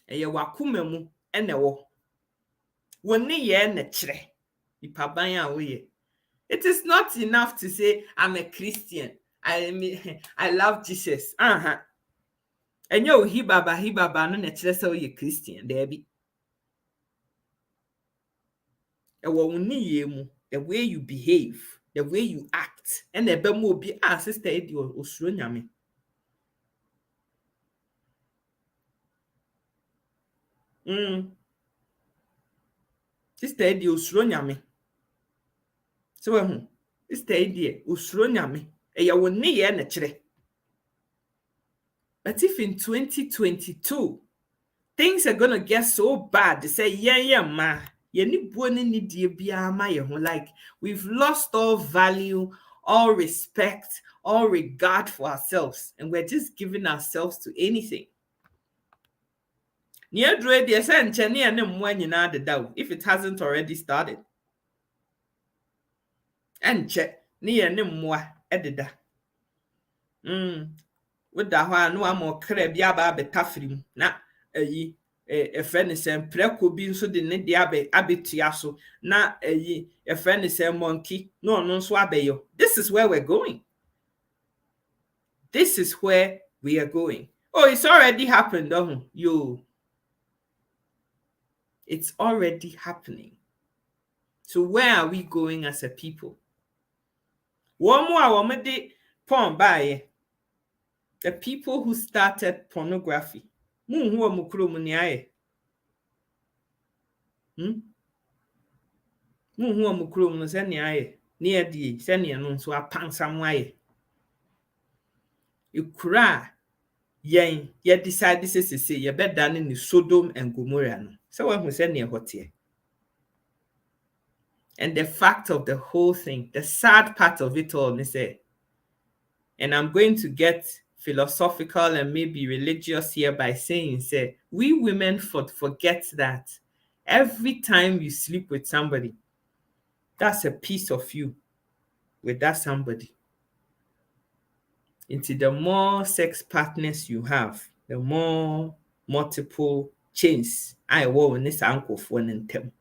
Ye wakoma mu ene wo. Woni ye na kire. Ipaban a wo ye. It is not enough to say I'm a Christian. I love Jesus. And yo, he baba no netre say you Christian, there be. And what we mu, the way you behave, the way you act, and the bemo be sister Eddie or Osronyame. Sister Eddie Osronyame. So Sister Eddie Osronyame. And ya woni ye netre. But if in 2022 things are gonna get so bad, they say, yeah, ma, like we've lost all value, all respect, all regard for ourselves, and we're just giving ourselves to anything. If it hasn't already started. And check with that one, no more crab yaba betafrim. Na a friend is saying preco being so the nediabe abitiaso. Na a friend is saying monkey. No swabeyo. This is where we're going. This is where we are going. Oh, it's already happened, it's already happening. So where are we going as a people? One more porn by the people who started pornography. Muhuwa mukuro seniaye. Near the senior non so a pan some way. You cry. Ye decide this is to say you bet down in the Sodom and Gomorrah. So when we send near what here. And the fact of the whole thing, the sad part of it all, they say, and I'm going to get philosophical and maybe religious here by saying, say, we women forget that every time you sleep with somebody, that's a piece of you with that somebody. Into the more sex partners you have, the more multiple chains I will in this uncle for them.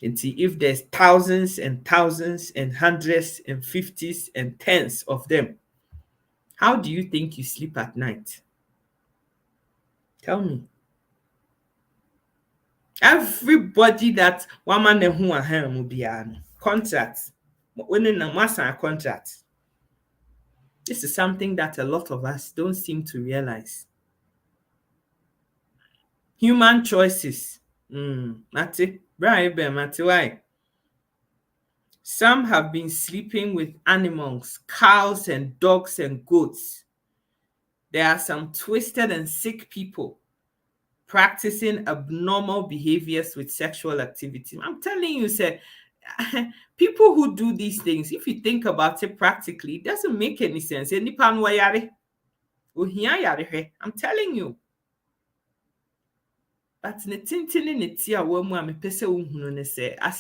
And see if there's thousands and thousands and hundreds and fifties and tens of them, how do you think you sleep at night? Tell me. Everybody that one man who are him will be an contract. When in a master contract. This is something that a lot of us don't seem to realize. Human choices. Mati, why? Some have been sleeping with animals, cows and dogs and goats. There are some twisted and sick people practicing abnormal behaviors with sexual activity. I'm telling you, sir, people who do these things, if you think about it practically, it doesn't make any sense. I'm telling you. But as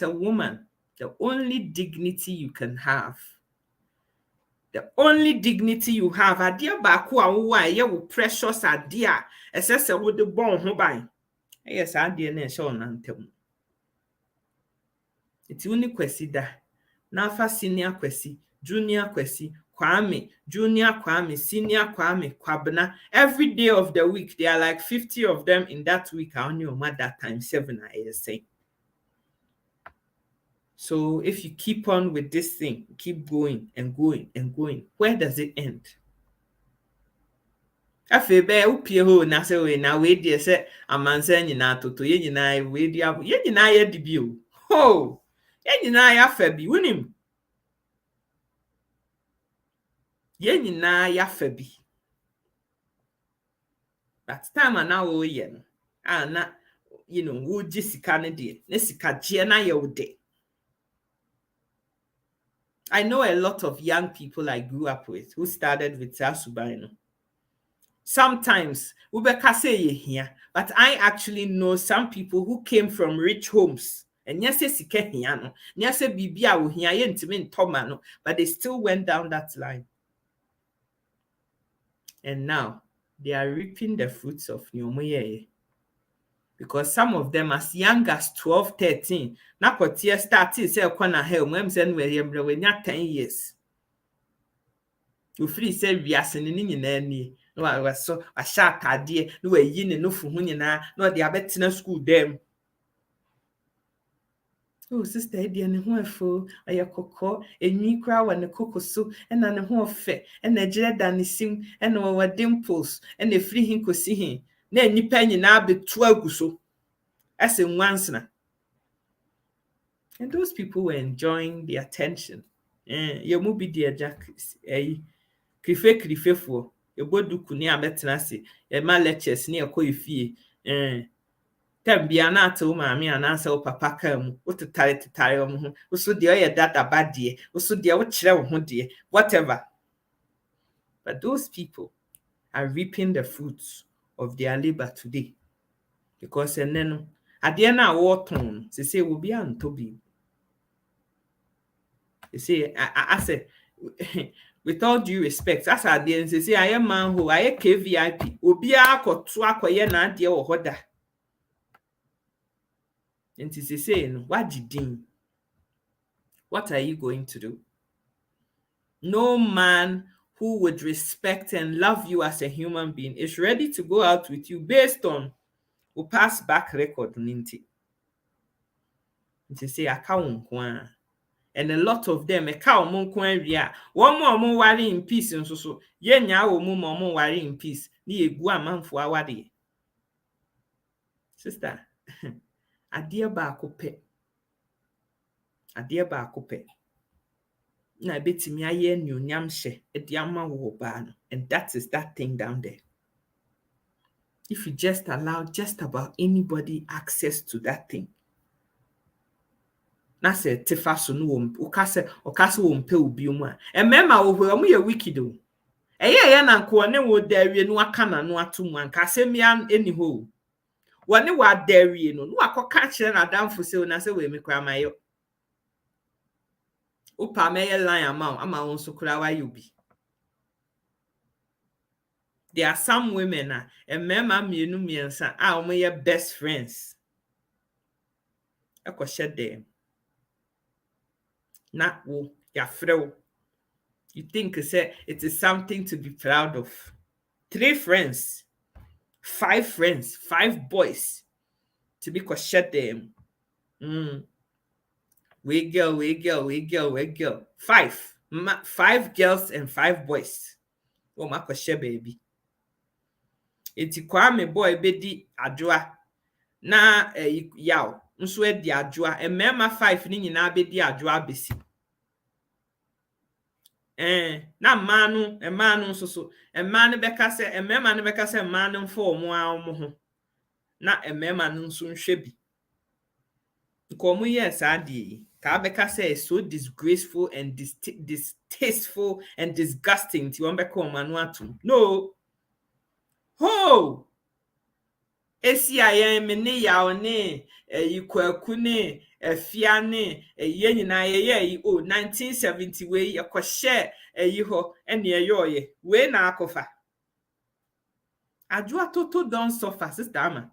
a woman, the only dignity you can have, the only dignity you have, adia baku awuwa ye wo precious adia esese wo de bon ho ban. Yes, adia na ehye onantem. Iti uni kwesi da. Na fa senior kwesi, junior kwesi, Kwame, junior Kwame, senior Kwame, Kwabena. Every day of the week, there are like 50 of them in that week. I only know that time 7 I say. So if you keep on with this thing, keep going and going and going, where does it end? Afebe upie ho na se we na we die se amansa nyina toto ye nyina we di abo ye nyina ye di bi o. Ho! Ye nyina ya fa bi wonim. Ye nyina ya fa bi. But time na wo ye no. Na wo ji sika ne de. Ne sika je na ye wo de. I know a lot of young people I grew up with who started with Sasubaino. Sometimes Ubeka say here, but I actually know some people who came from rich homes. And yes, sika here no. Yes, bibia wo here yentimi ntoma no, but they still went down that line. And now they are reaping the fruits of nyomoye. Because some of them as young as 12, 13, na kotie started say kwana hell, mwem say no yembre we nya 10 years. You free say wiase ne nyina ni. No I was so a shark idea, no yi ne no fu hu nyina, no de abetena school dem. Oh sister idea ne ho afo, ayakoko, enwi kra wa ne kokoso, ena ne ho ofe, ena gire da ne sim, ena wa dimples, ena free hin kosi hin. Na nipa nyina betu aguso. As in once na. And those people were enjoying the attention. Your movie dear Jack krife for your boduku ni abetena se ma lectures ni ekọ ifie tem bia na ata maami anansa o papa kam o tetare o ho o so de o ye dada badie o so de o kire wo ho de whatever. But those people are reaping the fruits of their labor today, because eneno ade na wo ton se say wo bia ntobi. You see, I say, with all due respect, as I didn't say, I am man who I KVIP. Obia kotu akoye na ade wo hoda. And to say, what did you? What are you going to do? No man who would respect and love you as a human being is ready to go out with you based on who pass back record ninti. And to say, I can't. And a lot of them a cow mon kwanria one more worry in peace and so ye nya wo mu mo worry in peace ni egu amanfo awade. Sister ade ba akope na betimi aye nuonyam hye ede ama wo ba no, and that is that thing down there. If you just allow just about anybody access to that thing, na se tefa so no wom okase wo mpe obi mu a emema wo hwe omo ye wicked o eye na nko ne wo dawie no aka na no atum anka semia eni ho woni wa dawie no akoka kire na damfo se na se we mekra mayo upa meye line ama won so kura wa yobi. There are some women na emema mienu miensa a omo ye best friends akoshe dem na wo ya freo. You think say it is something to be proud of. 3 friends, 5 friends, 5 boys to be kwashe them. We girl. 5 girls and 5 boys. Oh my kwashe baby. Eti Kwame boy bedi adwoa na yaw nso edi adwoa emema 5 ni nyina bedi adwoa besi. Na manu so emanu beka se emema no beka se manu mfo omo a omo ho na emema no nso nhwe bi nkomu yes ade ka beka se so disgraceful and distasteful and disgusting ti won beka omo anu atum. No ho esi ayen me ne yaw ne yikwaku ne afia ne ye nyina ye 1970 we yakoshe ho ene yoye we na akofa adwoa toto don suffer sister ama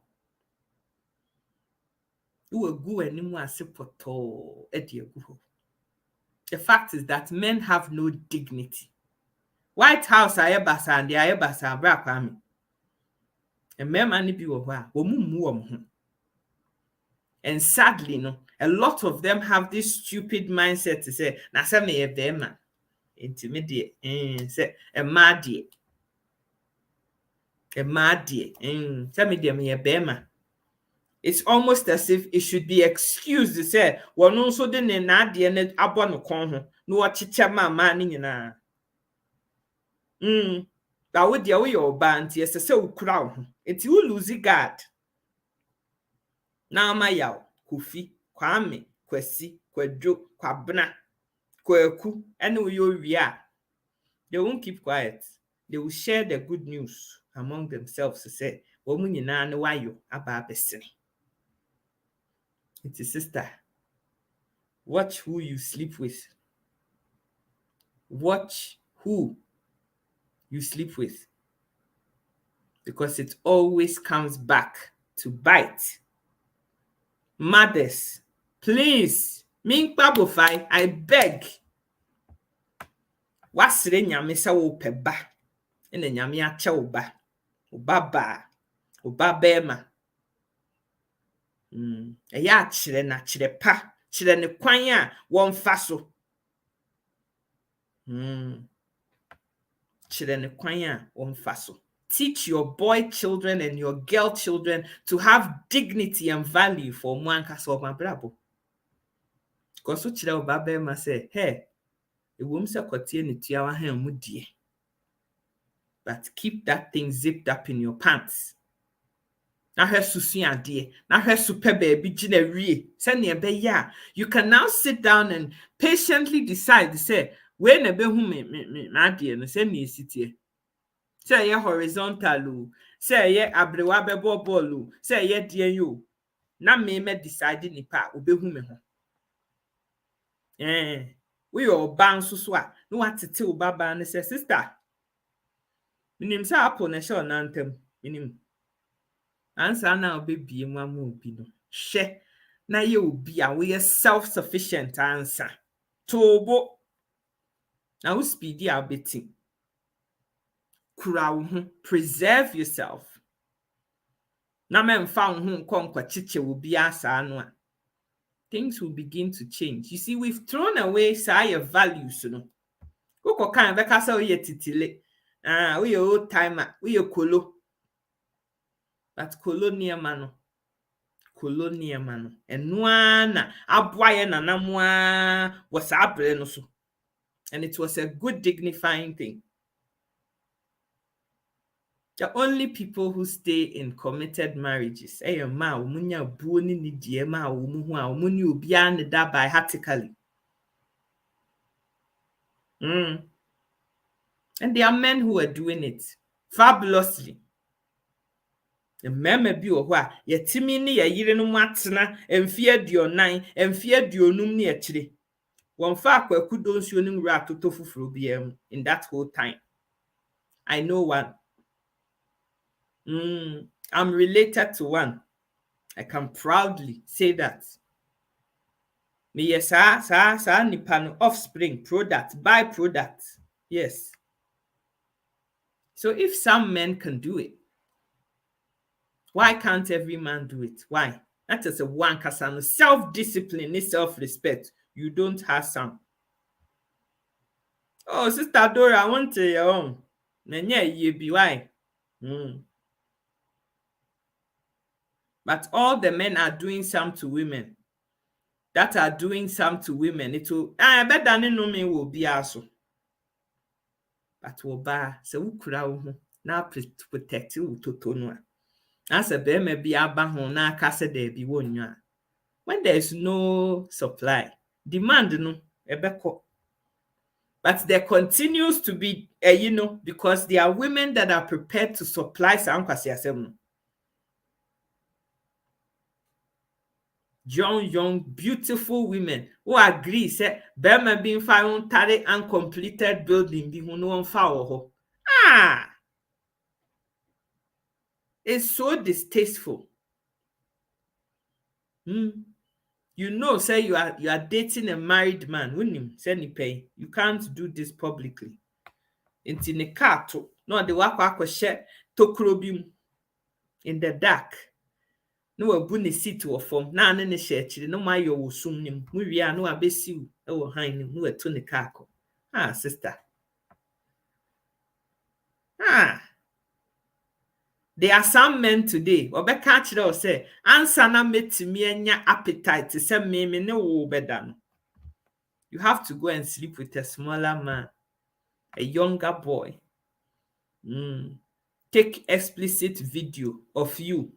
we go animu asepoto ede agu ho. The fact is that men have no dignity. White House ayebasa and ayebasa bra kwame and men mani bi wo ho a wo mumu wo ho. And sadly, no, a lot of them have this stupid mindset to say, na se me ye bema. Intimidate. Say, a madie. Se me de me ye bema. It's almost as if it should be excused to say, well, no, so de ne na de ne abo no kon ho. No wa chicha ma ni nyina. Ba wo de wo yo ba nti ese se ukura ho. Enti wo lose guard. Na ama yaw Kofi, Kwame, Kwesi, Kwadwo, Kwabena. Kweku, and we are. They won't keep quiet. They will share the good news among themselves to say, "Woman, you know why you about besting." It's a sister. Watch who you sleep with. Watch who you sleep with. Because it always comes back to bite. Mothers, please, Ming Babofai, I beg. Wasre nyame se wo peba. Ene nyame ache wo ba. Wo baba. Wo babema. Eya achire na chire pa. Chire ne kwan a wonfa so. Chire ne kwan a wonfa so. Teach your boy children and your girl children to have dignity and value for mwanka so mabrabo. Because so chire wo babema say, hey, ewom se kotie ne tuawa han mu die. But keep that thing zipped up in your pants. Na hwe susu ade, na hwe super baby gina wie. Se ne be ya, you can now sit down and patiently decide say, we na be hu me ade no se ne sitie. Se ye horizontal o, se ye abrewa be ball o, se ye de yo. Na me decide nipa obehu me ho. We your ban so a, no watete o baba ne say sister. Minim sa apple na show nantem, minim. Ansa na obebie mu ama obi no. Hwe na ye obi a we self-sufficient answer. Tobo. Na wo speedy a beti. Kura wo ho, preserve yourself. Na memfa wo ho nkwa chiche obi asa no a. Things will begin to change. You see, we've thrown away say values no. Koko kan be ka say o ye titile. We old timer, we kolo. But colonial mano. And na aboye nanamwa was abre no so. And it was a good dignifying thing. The only people who stay in committed marriages, ma umunya buoni ni die ma umuhu a umuni obi an da by hatically. And there are men who are doing it fabulously. The meme bi wo ho a yetimi ne yeyire no matena emfie aduonan emfie aduonum ne akire won fa akwakudo nsuo ne nwura atoto fufuro biam in that whole time. I know one. I'm related to one. I can proudly say that. Me yes sa nipa no offspring product byproduct. Yes. So if some men can do it, why can't every man do it? Why? That is a one kasano. Self-discipline is self-respect. You don't have some. Oh, Sister Dora, I want to your own. Nenye you be why? But all the men are doing some to women. That are doing some to women. It will better than no me will be also. But will ba se ukura wo na protect you to tonua. As a be maybe abaho na kase de bi wonwa. When there is no supply, demand no ebeko. But there continues to be because there are women that are prepared to supply some kwase asem. Young, beautiful women who agree say Bema being found tare uncompleted building bi no one ho. It's so distasteful. You know, say you are dating a married man. Wouldn't say ni pay. You can't do this publicly. Into the car to no the wakwa share tokrobim in the dark. No abu ne seat or form na ne share chiri no ma yo wosum nim. Mu wi a no abesiu e wo han nim no eto ne car ko. Sister. There are some men today, obeka kire o say, answer na metimi anya appetite say me ne wo beda no. You have to go and sleep with a smaller man, a younger boy. Take explicit video of you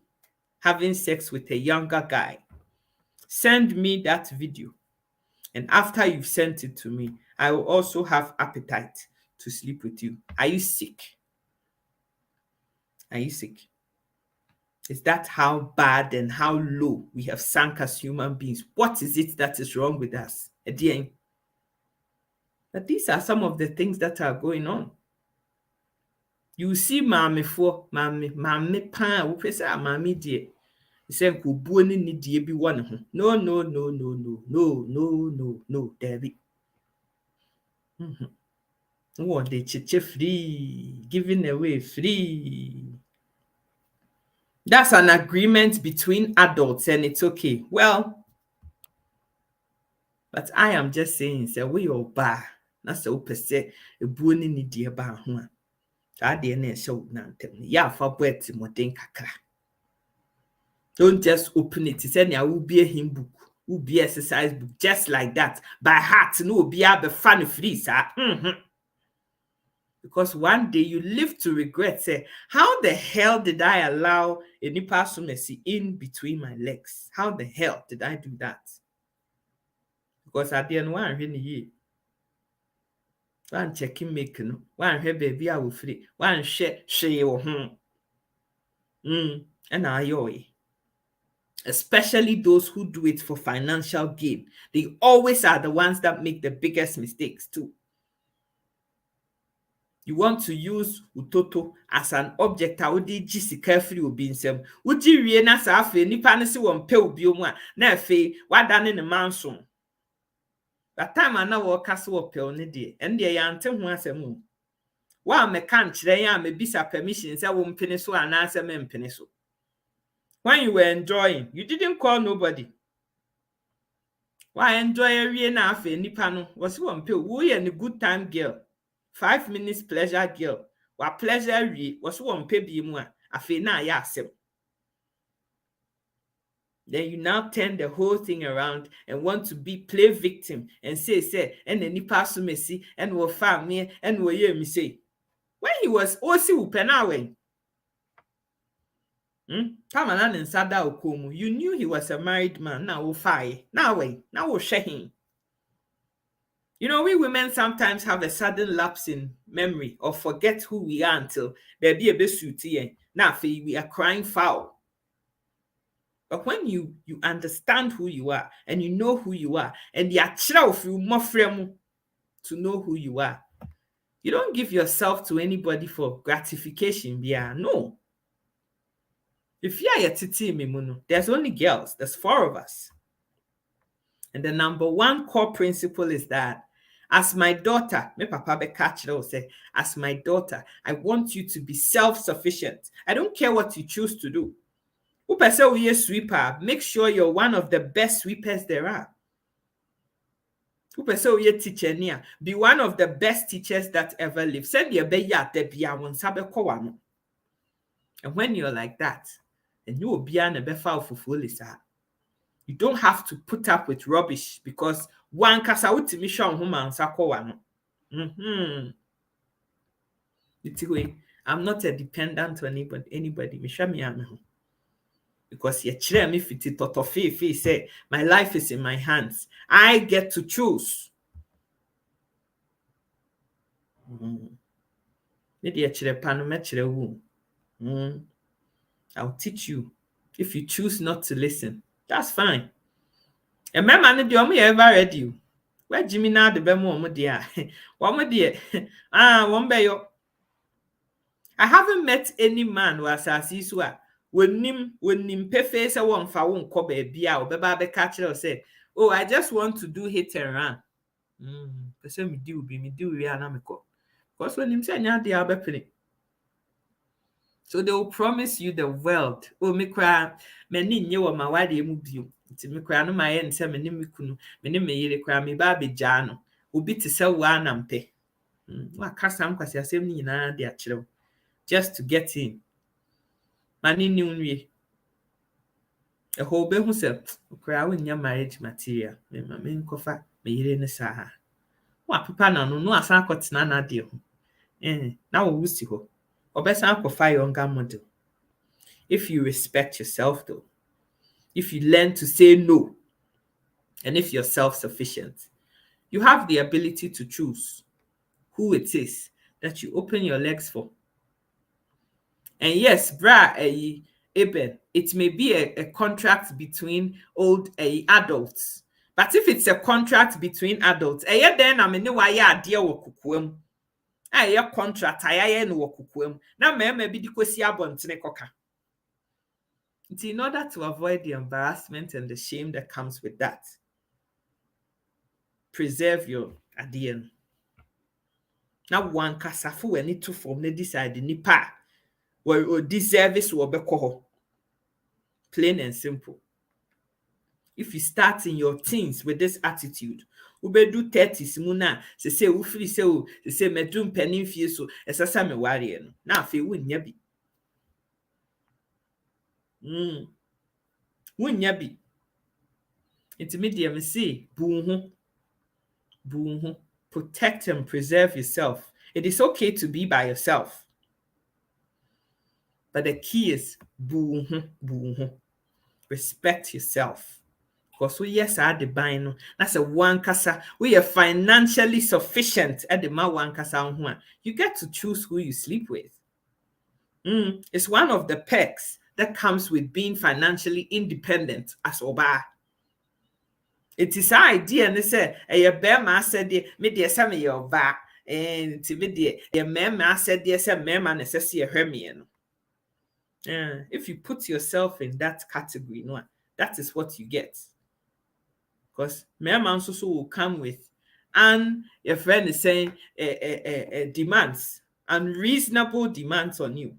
having sex with a younger guy. Send me that video. And after you've sent it to me, I will also have appetite to sleep with you. Are you sick? Are you sick? Is that how bad and how low we have sunk as human beings? What is it that is wrong with us? But these are some of the things that are going on. You see, mame pa, we say mame die. Say kubuo ni die bi wɔ ne ho. No, Debbie. What they chiche free, giving away free. That's an agreement between adults and it's okay. Well, but I am just saying, say we all ba. That's so per se a buoni ni die ba ho a. Saa de na show na ntem. Ya fa boet moden kakra. Don't just open it. Say na will be a hymn book, will be exercise book just like that. By heart no be a be fan free, sir. Because one day you live to regret, say, how the hell did I allow a nipa sumacy in between my legs? How the hell did I do that? Because I didn't want to hear. One checking making, one her baby I will free, one share your home. And I especially those who do it for financial gain. They always are the ones that make the biggest mistakes too. You want to use utoto as an object a wodi gisi carefully obi nsem. Uji wie na sa afe nipa ne se won pe obi omu a na afe wadane ne manso. That time ana wo kase wo pe ne de. En de ya nte ho asem. Wa me kan kire ya me bisa permission say wo mpene so ana asem mpene so. When you were enjoying, you didn't call nobody. Why enjoy wie na afe nipa no was won pe wo ye ne good time girl. 5 minutes pleasure girl. Wa pleasure we was one pay bi mu a afi na ya asem. Then you now turn the whole thing around and want to play victim and say and any pass me see and will farm me and will hear me say when he was also penawe. Pamalan and Sada Okumu, you knew he was a married man. Now we'll fire. Now we'll share him. You know, we women sometimes have a sudden lapse in memory or forget who we are until there be a bit suited. Now we are crying foul. But when you understand who you are and you know who you are, and you are more frame to know who you are, you don't give yourself to anybody for gratification. Yeah, no. If you are a titi mimuno, there's only girls. There's 4 of us. And the number 1 core principle is that as my daughter, my papa be catch it say, as my daughter, I want you to be self-sufficient. I don't care what you choose to do. Who say we a sweeper? Make sure you're one of the best sweepers there are. Who say we a teacher near? Be one of the best teachers that ever lived. Send your baby out there be one sabe kowano. And when you're like that, then you will be an a befa for you don't have to put up with rubbish because one kasa uti mission huma ansako wano. I'm not a dependent on anybody. Because ye chire me fiti totofi say my life is in my hands. I get to choose. I'll teach you. If you choose not to listen, that's fine. And my man, do you ever read you? Where Jimmy now the bemo dear? One dear. One bayo. I haven't met any who was as Iswa. When nim pay face a one for one cobe bia or beba catcher or say, oh, I just want to do hit and run. Person me do we are namico. Because when him say the other. So they will promise you the world. Oh, me cry, many knew my wadi move you. It's me cry no my end, some me kunu, me me cry me baby jano, who be to sell one and pay. What cast some because you're saying in their children just to get in. Mani knew a whole be who said, cry in your marriage material. Me my main coffee, me in the saha. What papa no as I got nana deal. Now we'll see her. Or better amplify your younger model. If you respect yourself though, if you learn to say no, and if you're self-sufficient, you have the ability to choose who it is that you open your legs for. And yes, Eben, it may be a contract between old adults. But if it's a contract between adults, then I mean, why dear wokukwem. Contract, no wokukwem. Now, maybe the kosia bontene koka. In order to avoid the embarrassment and the shame that comes with that, preserve your ADN. Now, one kasafu when it to form the decide nipa or this service will be called. Plain and simple. If you start in your teens with this attitude, we do 30s muna say we free say medum penin fie so esasa me ware no na afi wunya bi wunya bi intermediate me say bu ho protect and preserve yourself. It is okay to be by yourself, but the key is bu ho respect yourself. Because we yes are the bino. That's a one kasa. We are financially sufficient at the ma one kasa. You get to choose who you sleep with. It's one of the perks that comes with being financially independent as Oba. It is our idea, and they say, a bear ma said, me dear some of your back, and to me dear, a man said, yes, a man necessary a hermian. If you put yourself in that category, no, that is what you get. Because men also will come with, and your friend is saying demands, unreasonable demands on you.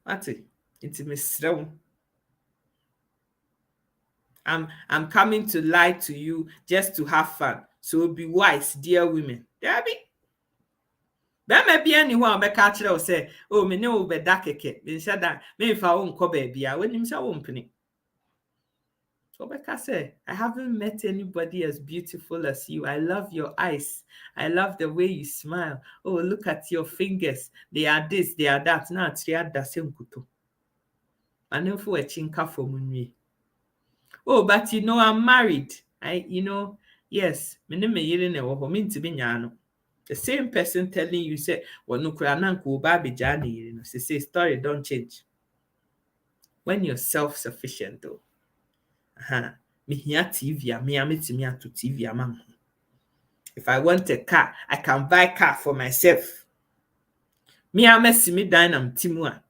That's it. It's Mr. I'm coming to lie to you just to have fun. So be wise, dear women. Debbie. There may be anyone be catch or say, oh, me no be da keke. Me said that me if I won't go baby, I when him say won't penny. So Becca say, I haven't met anybody as beautiful as you. I love your eyes. I love the way you smile. Oh, look at your fingers. They are this, they are that. Now it's the same kuto. And then for a chinka for me. Oh, but you know, I'm married. Yes, me ne me yere ne wo ho me nti be nya. The same person telling you, say, well, no, say, story don't change. When you're self-sufficient, though, me here TV, me to TV, mama. If I want a car, I can buy a car for myself. Me, me dynam timua.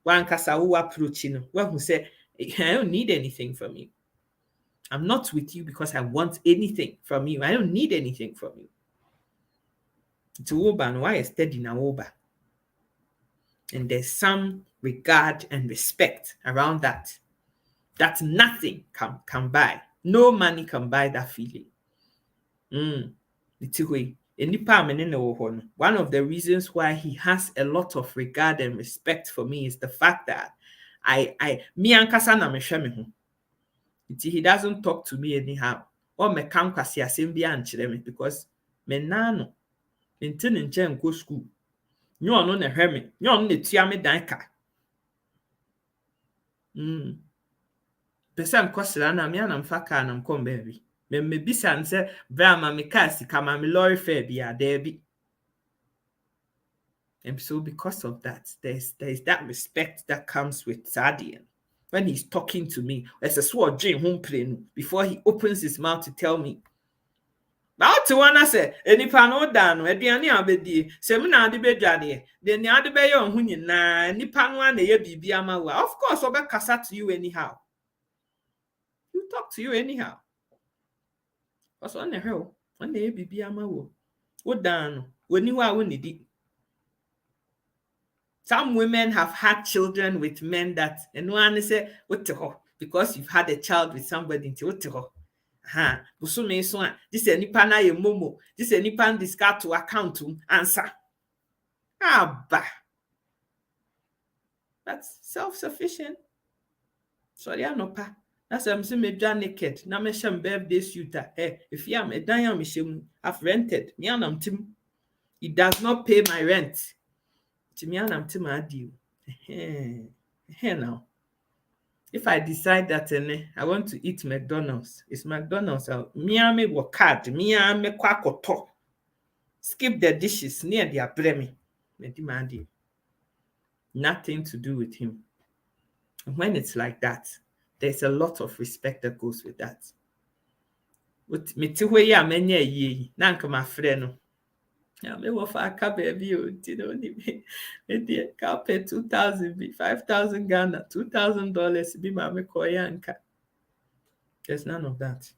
One kasa who approaching, well, who say, I don't need anything from you. I'm not with you because I want anything from you. I don't need anything from you. To Oba and why is steady now Oba. And there's some regard and respect around that. That nothing can buy. No money can buy that feeling. One of the reasons why he has a lot of regard and respect for me is the fact that he doesn't talk to me anyhow. Or me come kwasi asembi anchire me because me nano. Maintain in chain go school. You are not a hermit. You are not a tiame danka. Person Costellana, me and I'm faka and I'm come baby. Me bisa and say, Brahma me kasi, come me lorry fair be a debby. And so, because of that, there's that respect that comes with Sadian. When he's talking to me, there's a sword dream home plane before he opens his mouth to tell me. But to one I say, any pano down, at the any abedi, seminar de bedjadi, then the other bay on who na, any pano and the bibiama. Of course, I'll be cassa to you anyhow. You talk to you anyhow. What's on the hill? When the bibiama what down, when you are winning it. Some women have had children with men that, and one say, what to her, because you've had a child with somebody into what to her. This is any pana ye momo. This is any pan discard to account to answer. Bah. That's self-sufficient. Sorry, I know pa. That's I'm saying me done naked. Now me sham birthday suit. If you am a dime, I've rented. Me and I'm Tim. It does not pay my rent. To me and I'm Tim I do. Now. If I decide that I want to eat McDonald's, it's McDonald's. Me work card. Me kwakoto. Skip the dishes near the abremi. Me demand nothing to do with him. And when it's like that, there's a lot of respect that goes with that. With me to where ya many ye, nanka my friend. Yeah, me for a cup baby, you know, me cup 2,000 5,000 Ghana, $2,000 be my koyanka. There's none of that.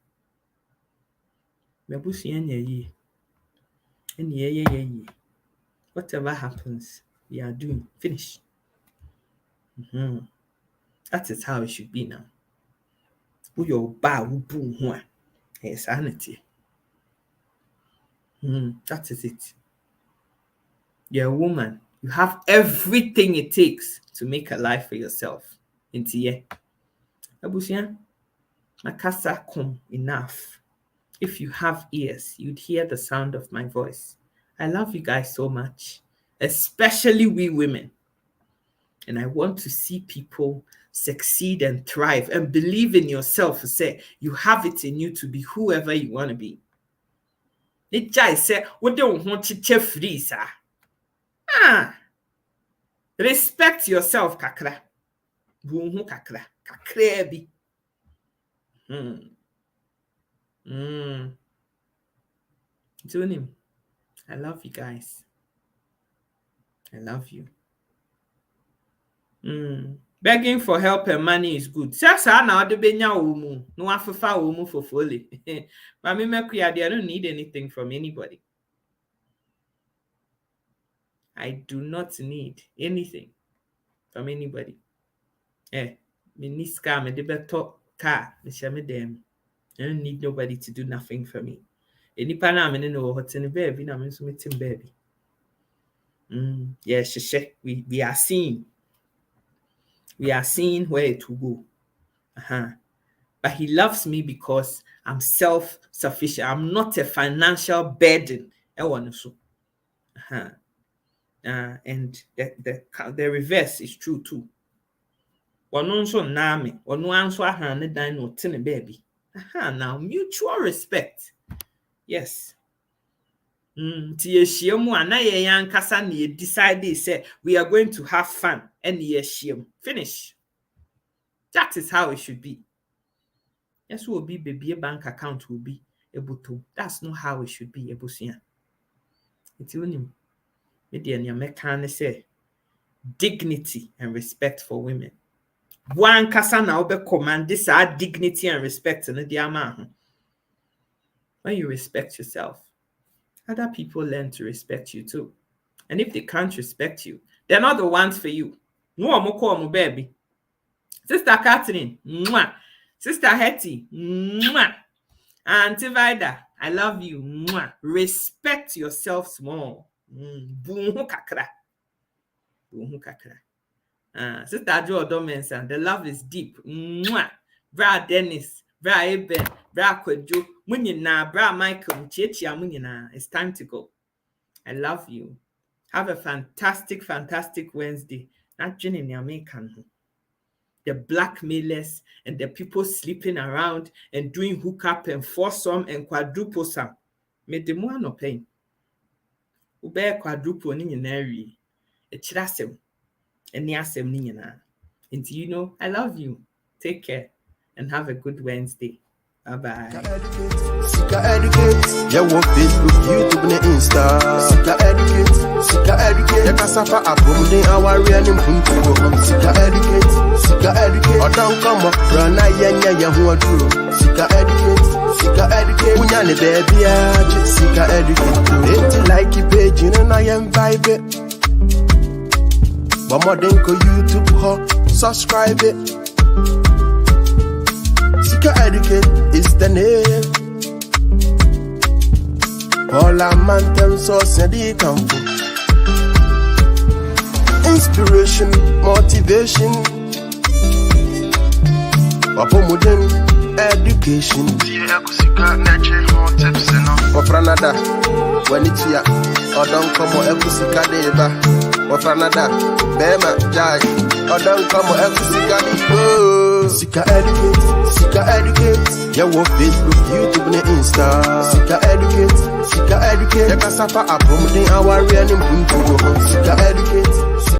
Me bushi ye. And ye. Whatever happens, we are doing. Finish. That is how it should be now. Uyo ba ubu hua. It's sanity. That is it. You're a woman. You have everything it takes to make a life for yourself. Intiye. Abusian, makasa kom enough. If you have ears, you'd hear the sound of my voice. I love you guys so much, especially we women. And I want to see people succeed and thrive and believe in yourself. Say you have it in you to be whoever you want to be. It just say, what don't want to free, sir? Respect yourself, kakra. Buhu kakra. Kakrebi. Doing him. I love you guys. I love you. Begging for help and money is good. Sasa na ode benya omu. No afafa omu for folly. But me I don't need anything from anybody. I do not need anything from anybody. Me niska me de beto car, me shame them. I don't need nobody to do nothing for me. Enipa na me no hot in baby na me so meeting baby. Yes, we are seeing. We are seeing where it will go. But he loves me because I'm self-sufficient. I'm not a financial burden. And the reverse is true too. Now mutual respect. Yes. Decide say we are going to have fun and finish. That is how it should be. Yes, will be baby bank account will be able to. That's not how it should be. It's only media say dignity and respect for women. One kasa na obe command this are dignity and respect in the when you respect yourself, other people learn to respect you too. And if they can't respect you, they're not the ones for you. No more call me baby. Sister Catherine, mwah. Sister Hetty, mwah. Auntie Vida, I love you. Mwah. Respect yourself small. Buhu kakra. Sister Joe Domensa, the love is deep. Mwah. Bra Dennis, Bra Eben, Bra Kwejo, Munyina, Bra Michael, Chiechia Munyina. It's time to go. I love you. Have a fantastic, fantastic Wednesday. Not Jenny American. The blackmailers and the people sleeping around and doing hookup and foursome and quadruple some. Made the more no pain. Ube quadruple ni nyinari. Echirasem. And niasem ni nyina. And you know, I love you. Take care and have a good Wednesday. Bye-bye. Sika educate. Yeah, what Facebook, YouTube, and Insta. Sika educate. Yeah, kasafa abumde awari and impunto. Sika educate. Or don't come up, run ya who are true. Sika educate. Unyane baby, Sika educate. Ain't like it page, you know I am vibe. But more than YouTube, subscribe it. Sika Educate is the name. All our man source and they come from inspiration, motivation, modern education. Wafranada, when it's here, or don't come or Ekusika deba. Wafranada, Bema, Jai, or don't come or Ekusika deba. Sika educate. Yeah, what Facebook, YouTube, and Insta. Sika educate. Yeah, Cassava, Abomde, our real name. Sika educate.